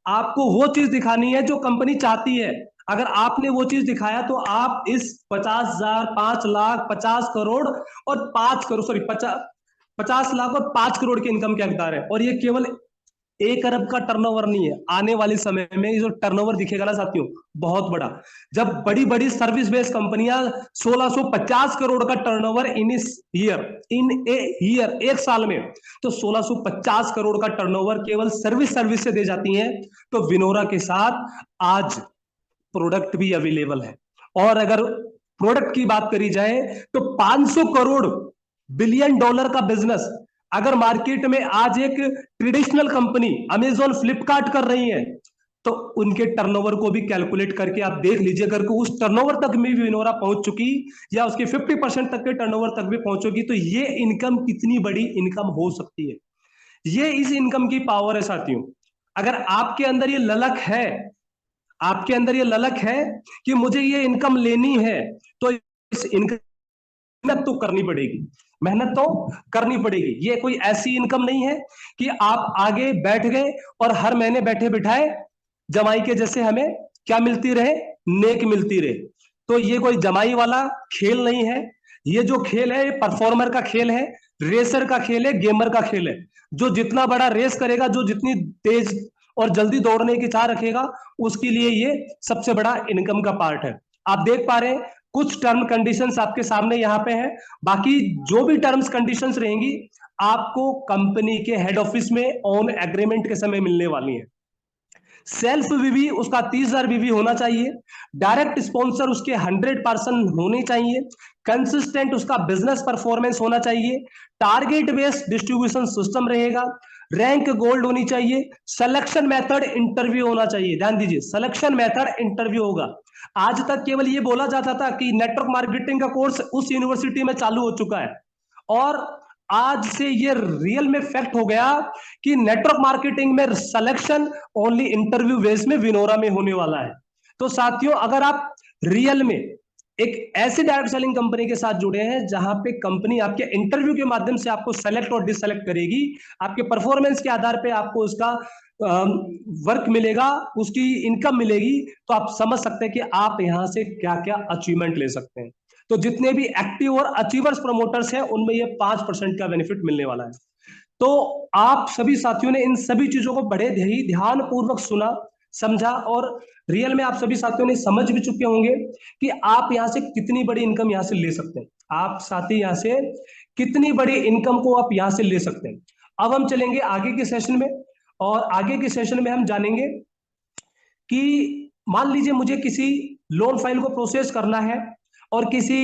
आपको वो चीज दिखानी है जो कंपनी चाहती है। अगर आपने वो चीज दिखाया तो आप इस 50,000, 5 लाख, 50 करोड़ और 5 करोड़, सॉरी 50 लाख और 5 करोड़ के इनकम के हकदार है। और ये केवल 1 अरब का टर्नओवर नहीं है, आने वाले समय में ये जो टर्नओवर दिखेगा ना साथियों, बहुत बड़ा। जब बड़ी बड़ी सर्विस बेस्ड कंपनियां 1650 करोड़ का टर्नओवर इन ए ईयर, एक साल में, तो 1650 करोड़ का टर्नओवर केवल सर्विस से दे जाती हैं। तो विनोरा के साथ आज प्रोडक्ट भी अवेलेबल है। और अगर प्रोडक्ट की बात करी जाए तो 500 करोड़ बिलियन डॉलर का बिजनेस अगर मार्केट में आज एक ट्रेडिशनल कंपनी अमेजॉन, फ्लिपकार्ट कर रही है, तो उनके टर्नओवर को भी कैलकुलेट करके आप देख लीजिए, अगर उस टर्नओवर तक में भी विनोरा पहुंच चुकी या उसके 50% तक के टर्नओवर तक भी पहुंचोगी, तो ये इनकम कितनी बड़ी इनकम हो सकती है। ये इस इनकम की पावर है साथियों। अगर आपके अंदर ये ललक है, आपके अंदर ये ललक है कि मुझे ये इनकम लेनी है, तो इस इनकम मेहनत तो करनी पड़ेगी, मेहनत तो करनी पड़ेगी। ये कोई ऐसी इनकम नहीं है कि आप आगे बैठ गए और हर महीने बैठे बिठाए जमाई के जैसे हमें क्या मिलती रहे, नेक मिलती रहे। तो ये कोई जमाई वाला खेल नहीं है। ये जो खेल है, ये परफॉर्मर का खेल है, रेसर का खेल है, गेमर का खेल है। जो जितना बड़ा रेस करेगा, जो जितनी तेज और जल्दी दौड़ने की चाह रखेगा, उसके लिए ये सबसे बड़ा इनकम का पार्ट है। आप देख पा रहे हैं कुछ टर्म कंडीशंस आपके सामने यहाँ पे हैं, बाकी जो भी टर्म्स कंडीशंस रहेंगी आपको कंपनी के हेड ऑफिस में ऑन एग्रीमेंट के समय मिलने वाली है। सेल्फ वीवी उसका 30,000 वीवी होना चाहिए, डायरेक्ट स्पॉन्सर उसके 100% होने चाहिए, कंसिस्टेंट उसका बिजनेस परफॉर्मेंस होना चाहिए, टारगेट बेस्ड डिस्ट्रीब्यूशन सिस्टम रहेगा, रैंक गोल्ड होनी चाहिए, सिलेक्शन मेथड इंटरव्यू होना चाहिए। ध्यान दीजिए, सिलेक्शन मेथड इंटरव्यू होगा। आज तक केवल ये बोला जाता था कि नेटवर्क मार्केटिंग का कोर्स उस यूनिवर्सिटी में चालू हो चुका है, और आज से ये रियल में फैक्ट हो गया कि नेटवर्क मार्केटिंग में सिलेक्शन ओनली इंटरव्यू बेस में विनोरा में होने वाला है। तो साथियों, अगर आप रियल में एक ऐसी डायरेक्ट सेलिंग कंपनी के साथ जुड़े हैं जहां पे कंपनी आपके इंटरव्यू के माध्यम से आपको सेलेक्ट और डिससेलेक्ट करेगी, आपके परफॉर्मेंस के आधार पे आपको उसका वर्क मिलेगा, उसकी इनकम मिलेगी, तो आप समझ सकते हैं कि आप यहां से क्या क्या अचीवमेंट ले सकते हैं। तो जितने भी एक्टिव और अचीवर्स प्रमोटर्स हैं उनमें ये 5% का बेनिफिट मिलने वाला है। तो आप सभी साथियों ने इन सभी चीजों को बड़े ही ध्यान पूर्वक सुना, समझा, और रियल में आप सभी साथियों ने समझ भी चुके होंगे कि आप यहां से कितनी बड़ी इनकम यहां से ले सकते हैं। आप साथी यहां से कितनी बड़ी इनकम को आप यहां से ले सकते हैं। अब हम चलेंगे आगे के सेशन में, और आगे के सेशन में हम जानेंगे कि मान लीजिए मुझे किसी लोन फाइल को प्रोसेस करना है और किसी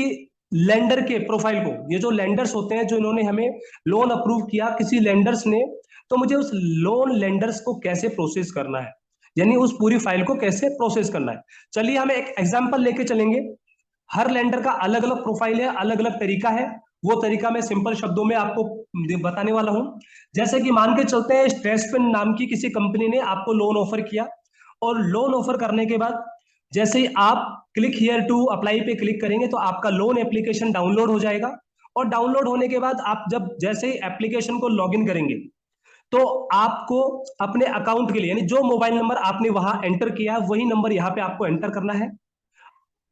लेंडर के प्रोफाइल को, ये जो लेंडर्स होते हैं जो इन्होंने हमें लोन अप्रूव किया किसी लेंडर्स ने, तो मुझे उस लोन लेंडर्स को कैसे प्रोसेस करना है, यानी उस पूरी फाइल को कैसे प्रोसेस करना है। चलिए हम एक एग्जांपल लेके चलेंगे। हर लेंडर का अलग अलग प्रोफाइल है, अलग अलग तरीका है। वो तरीका मैं सिंपल शब्दों में आपको बताने वाला हूं। जैसे कि मान के चलते हैं, स्ट्रेसपिन नाम की किसी कंपनी ने आपको लोन ऑफर किया, और लोन ऑफर करने के बाद जैसे ही आप क्लिक हियर टू अप्लाई पे क्लिक करेंगे तो आपका लोन एप्लीकेशन डाउनलोड हो जाएगा। और डाउनलोड होने के बाद आप जब जैसे ही एप्लीकेशन को लॉगिन करेंगे तो आपको अपने अकाउंट के लिए, यानी जो मोबाइल नंबर आपने वहां एंटर किया वही नंबर यहां पे आपको एंटर करना है।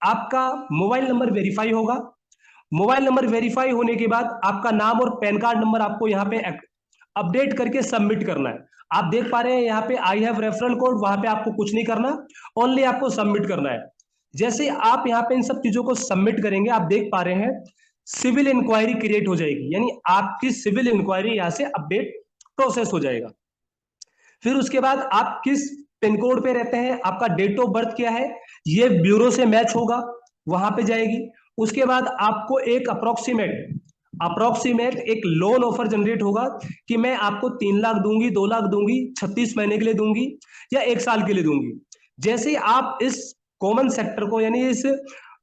आपका मोबाइल नंबर वेरीफाई होगा। मोबाइल नंबर वेरीफाई होने के बाद आपका नाम और पैन कार्ड नंबर आपको यहाँ पे अपडेट करके सबमिट करना है। आप देख पा रहे हैं यहाँ पे आई हैव रेफरल कोड, वहां पे आपको कुछ नहीं करना, ओनली आपको सबमिट करना है। जैसे आप यहाँ पे इन सब चीजों को सबमिट करेंगे, आप देख पा रहे हैं सिविल इंक्वायरी क्रिएट हो जाएगी, यानी आपकी सिविल इंक्वायरी यहाँ से अपडेट प्रोसेस हो जाएगा। फिर उसके बाद आप किस पिन कोड पे रहते हैं, आपका डेट ऑफ बर्थ क्या है, ये ब्यूरो से मैच होगा, वहां पे जाएगी। उसके बाद आपको एक अप्रोक्सीमेट एक लोन ऑफर जनरेट होगा कि मैं आपको 3 लाख दूंगी, 2 लाख दूंगी, 36 महीने के लिए दूंगी या 1 साल के लिए दूंगी। जैसे ही आप इस कॉमन सेक्टर को यानी इस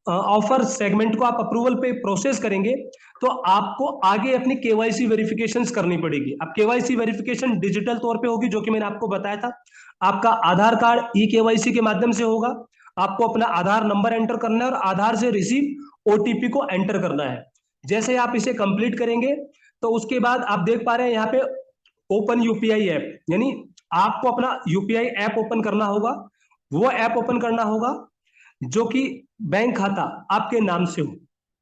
ऑफर सेगमेंट को आप अप्रूवल पे प्रोसेस करेंगे तो आपको आगे अपनी केवाईसी वेरिफिकेशंस करनी पड़ेगी। अब केवाईसी वेरिफिकेशन डिजिटल तौर पे होगी, जो कि मैंने आपको बताया था। आपका आधार कार्ड ई केवाईसी के माध्यम से होगा, आपको अपना आधार नंबर एंटर करना है और आधार से रिसीव ओटीपी को एंटर करना है। जैसे आप इसे कंप्लीट करेंगे तो उसके बाद आप देख पा रहे हैं यहाँ पे ओपन यूपीआई ऐप, यानी आपको अपना यूपीआई ऐप ओपन करना होगा। वो ऐप ओपन करना होगा जो कि बैंक खाता आपके नाम से हो।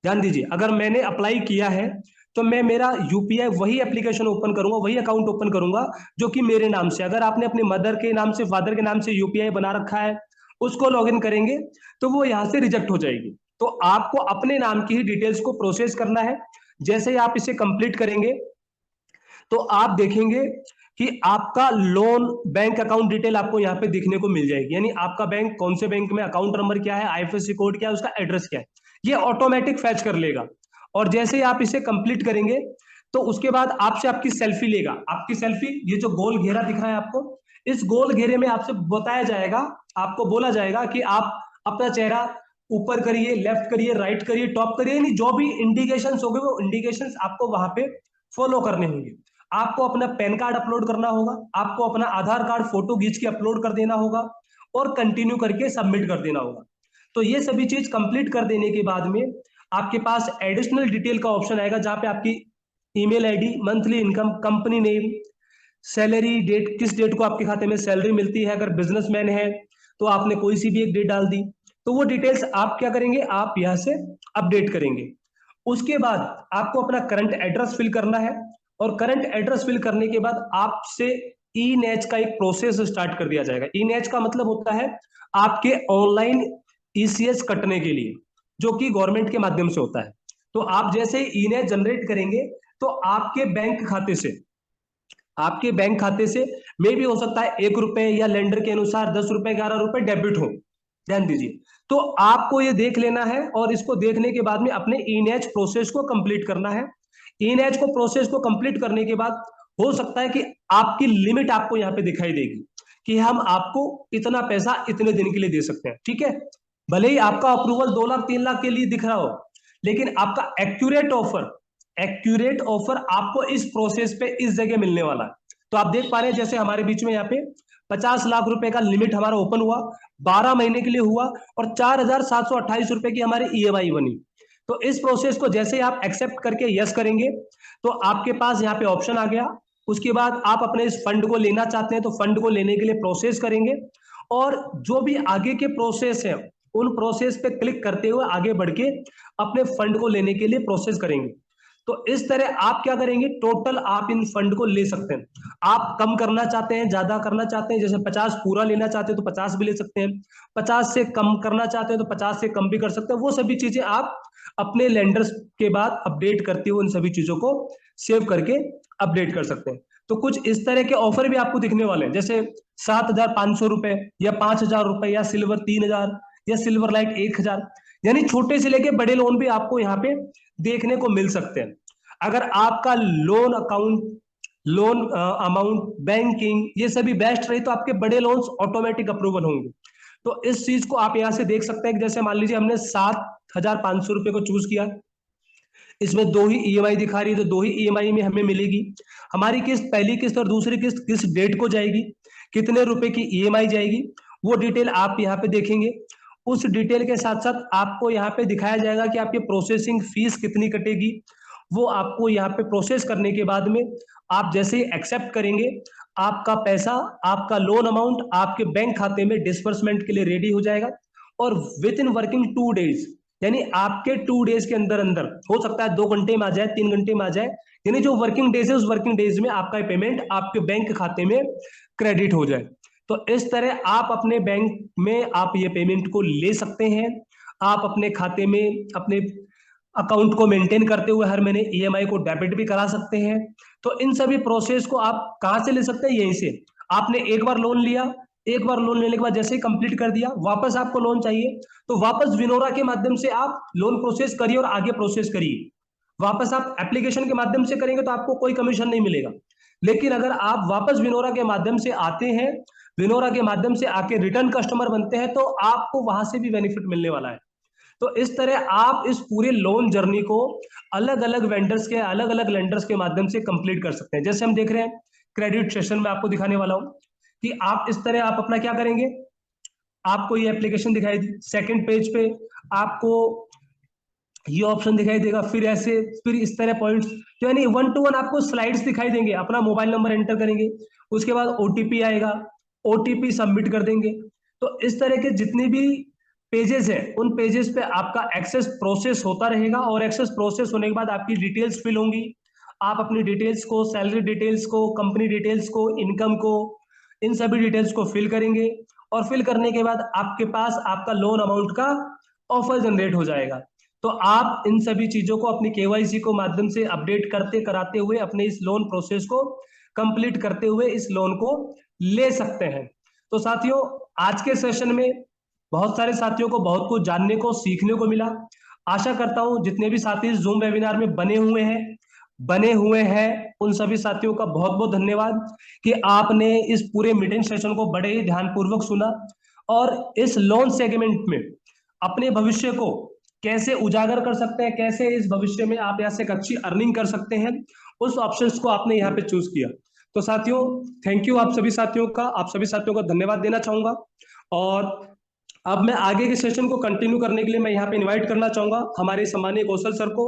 ध्यान दीजिए, अगर मैंने अप्लाई किया है तो मैं मेरा यूपीआई वही एप्लीकेशन ओपन करूंगा, वही अकाउंट ओपन करूंगा जो कि मेरे नाम से। अगर आपने अपने मदर के नाम से, फादर के नाम से यूपीआई बना रखा है, उसको लॉगिन करेंगे तो वो यहां से रिजेक्ट हो जाएगी। तो आपको अपने नाम की ही डिटेल्स को प्रोसेस करना है। जैसे ही आप इसे कंप्लीट करेंगे तो आप देखेंगे कि आपका लोन बैंक अकाउंट डिटेल आपको यहाँ पे दिखने को मिल जाएगी, यानी आपका बैंक कौन से बैंक में, अकाउंट नंबर क्या है, आईएफएससी कोड क्या है, उसका एड्रेस क्या है, ये ऑटोमेटिक फैच कर लेगा। और जैसे ही आप इसे कंप्लीट करेंगे तो उसके बाद आपसे आपकी सेल्फी लेगा। आपकी सेल्फी, ये जो गोल घेरा दिख रहा है आपको, इस गोल घेरे में आपसे बताया जाएगा, आपको बोला जाएगा कि आप अपना चेहरा ऊपर करिए, लेफ्ट करिए, राइट करिए, टॉप करिए, यानी जो भी इंडिकेशंस होंगे वो इंडिकेशंस आपको वहां पे फॉलो करने होंगे। आपको अपना पैन कार्ड अपलोड करना होगा, आपको अपना आधार कार्ड फोटो खींच के अपलोड कर देना होगा और कंटिन्यू करके सबमिट कर देना होगा। तो ये सभी चीज कंप्लीट कर देने के बाद में आपके पास एडिशनल डिटेल का ऑप्शन आएगा, जहां पे आपकी email ID, monthly income, company name, salary date, किस डेट को आपके खाते में सैलरी मिलती है, अगर बिजनेसमैन है तो आपने कोई सी भी एक डेट डाल दी, तो वो डिटेल्स आप क्या करेंगे, आप यहां से अपडेट करेंगे। उसके बाद आपको अपना करंट एड्रेस फिल करना है और करंट एड्रेस फिल करने के बाद आपसे ई नेच का एक प्रोसेस स्टार्ट कर दिया जाएगा। ई नेच का मतलब होता है आपके ऑनलाइन ईसीएस कटने के लिए, जो कि गवर्नमेंट के माध्यम से होता है। तो आप जैसे ई नेच जनरेट करेंगे तो आपके बैंक खाते से में भी हो सकता है 1 रुपए या लेंडर के अनुसार 10 रुपए, 11 रुपए डेबिट हो। ध्यान दीजिए, तो आपको ये देख लेना है और इसको देखने के बाद में अपने ई नेच प्रोसेस को कंप्लीट करना है। ई नेच को प्रोसेस को कंप्लीट करने के बाद हो सकता है कि आपकी लिमिट आपको यहाँ पे दिखाई देगी कि हम आपको इतना पैसा इतने दिन के लिए दे सकते हैं। ठीक है, भले ही आपका अप्रूवल 2 लाख 3 लाख के लिए दिख रहा हो, लेकिन आपका एक्यूरेट ऑफर आपको इस प्रोसेस पे इस जगह मिलने वाला है। तो आप देख पा रहे हैं जैसे हमारे बीच में यहाँ पे 50 लाख रुपए का लिमिट हमारा ओपन हुआ, 12 महीने के लिए हुआ और 4,728 रुपए की हमारी ईएमआई बनी। तो इस प्रोसेस को जैसे आप एक्सेप्ट करके यस करेंगे तो आपके पास यहाँ पे ऑप्शन आ गया। उसके बाद आप अपने इस फंड को लेना चाहते हैं तो फंड को लेने के लिए प्रोसेस करेंगे और जो भी आगे के प्रोसेस है उन प्रोसेस पे क्लिक करते हुए आगे बढ़ के अपने फंड को लेने के लिए प्रोसेस करेंगे। तो इस तरह आप क्या करेंगे, टोटल आप इन फंड को ले सकते हैं। आप कम करना चाहते हैं, ज्यादा करना चाहते हैं, जैसे 50 पूरा लेना चाहते हैं तो 50 भी ले सकते हैं, 50 से कम करना चाहते हैं तो 50 से कम भी कर सकते हैं। वो सभी चीजें आप अपने लेंडर्स के बाद अपडेट करते हुए उन सभी चीजों को सेव करके अपडेट कर सकते हैं। तो कुछ इस तरह के ऑफर भी आपको दिखने वाले हैं, जैसे 7,500 रुपए या 5,000 रुपए या सिल्वर 3,000 या सिल्वर लाइट 1,000, यानी छोटे से लेके बड़े लोन भी आपको यहाँ पे देखने को मिल सकते हैं। अगर आपका लोन अमाउंट, बैंकिंग, ये सभी बेस्ट रही तो आपके बड़े लोन्स ऑटोमेटिक अप्रूवल होंगे। तो इस चीज को आप यहां से देख सकते हैं कि जैसे मान लीजिए हमने 7,500 रुपए को चूज किया, इसमें 2 ही ईएमआई दिखा रही है, तो 2 ही ईएमआई में हमें मिलेगी। हमारी किस्त, पहली किस्त और दूसरी किस्त किस डेट को जाएगी, कितने रुपए की ईएमआई जाएगी, वो डिटेल आप यहाँ पे देखेंगे। उस डिटेल के साथ साथ आपको यहाँ पे दिखाया जाएगा कि आपकी प्रोसेसिंग फीस कितनी कटेगी। वो आपको यहाँ पे प्रोसेस करने के बाद में आप जैसे ही एक्सेप्ट करेंगे, आपका पैसा, आपका लोन अमाउंट आपके बैंक खाते में डिस्बर्समेंट के लिए रेडी हो जाएगा। और विद इन वर्किंग 2 डेज, यानी आपके 2 डेज के अंदर अंदर, हो सकता है 2 घंटे में आ जाए, 3 घंटे में आ जाए, यानी जो वर्किंग डेज है उस वर्किंग डेज में आपका पेमेंट आपके बैंक खाते में क्रेडिट हो जाए। तो इस तरह आप अपने बैंक में आप ये पेमेंट को ले सकते हैं। आप अपने खाते में अपने अकाउंट को मेंटेन करते हुए हर महीने ईएमआई को डेबिट भी करा सकते हैं। तो इन सभी प्रोसेस को आप कहां से ले सकते हैं? यहीं से। आपने एक बार लोन लिया, एक बार लोन लेने के बाद जैसे ही कंप्लीट कर दिया, वापस आपको लोन चाहिए तो वापस विनोरा के माध्यम से आप लोन प्रोसेस करिए और आगे प्रोसेस करिए। वापस आप एप्लीकेशन के माध्यम से करेंगे तो आपको कोई कमीशन नहीं मिलेगा। लेकिन अगर आप वापस विनोरा के माध्यम से आते हैं, विनोरा के माध्यम से आके रिटर्न कस्टमर बनते हैं, तो आपको वहां से भी बेनिफिट मिलने वाला है। तो इस तरह आप इस पूरे लोन जर्नी को अलग अलग वेंडर्स के, अलग अलग लेंडर्स के माध्यम से कंप्लीट कर सकते हैं। जैसे हम देख रहे हैं क्रेडिट सेशन में आपको दिखाने वाला हूं कि आप इस तरह आप अपना क्या करेंगे। आपको ये एप्लीकेशन दिखाई दी, सेकंड पेज पे आपको ये ऑप्शन दिखाई देगा, फिर ऐसे, फिर इस तरह पॉइंट्स, तो यानी 1 to 1 आपको स्लाइड्स दिखाई देंगे। अपना मोबाइल नंबर एंटर करेंगे, उसके बाद ओटीपी आएगा, ओटीपी सबमिट कर देंगे। तो इस तरह के जितने भी पेजेस हैं, उन पेजेस पे आपका एक्सेस प्रोसेस होता रहेगा और एक्सेस प्रोसेस होने के बाद आपकी डिटेल्स फिल होंगी। आप अपनी डिटेल्स को, सैलरी डिटेल्स को, कंपनी डिटेल्स को, इनकम को, इन सभी डिटेल्स को फिल करेंगे और फिल करने के बाद आपके पास आपका लोन अमाउंट का ऑफर जनरेट हो जाएगा। तो आप इन सभी चीजों को अपनी केवाईसी को माध्यम से अपडेट करते कराते हुए अपने इस लोन प्रोसेस को कंप्लीट करते हुए इस लोन को ले सकते हैं। तो साथियों, आज के सेशन में बहुत सारे साथियों को बहुत कुछ जानने को, सीखने को मिला। आशा करता हूं जितने भी साथी इस जूम वेबिनार में बने हुए हैं उन सभी साथियों का बहुत बहुत धन्यवाद कि आपने इस पूरे मीटिंग सेशन को बड़े ही ध्यानपूर्वक सुना और इस लोन सेगमेंट में अपने भविष्य को कैसे उजागर कर सकते हैं, कैसे इस भविष्य में आप यहाँ से एक अच्छी अर्निंग कर सकते हैं, उस ऑप्शंस को आपने यहाँ पे चूज किया। तो साथियों, थैंक यू आप सभी साथियों का, आप सभी साथियों का धन्यवाद देना चाहूंगा। और अब मैं आगे के सेशन को कंटिन्यू करने के लिए मैं यहाँ पे इनवाइट करना चाहूंगा हमारे सम्मानीय कौशल सर को।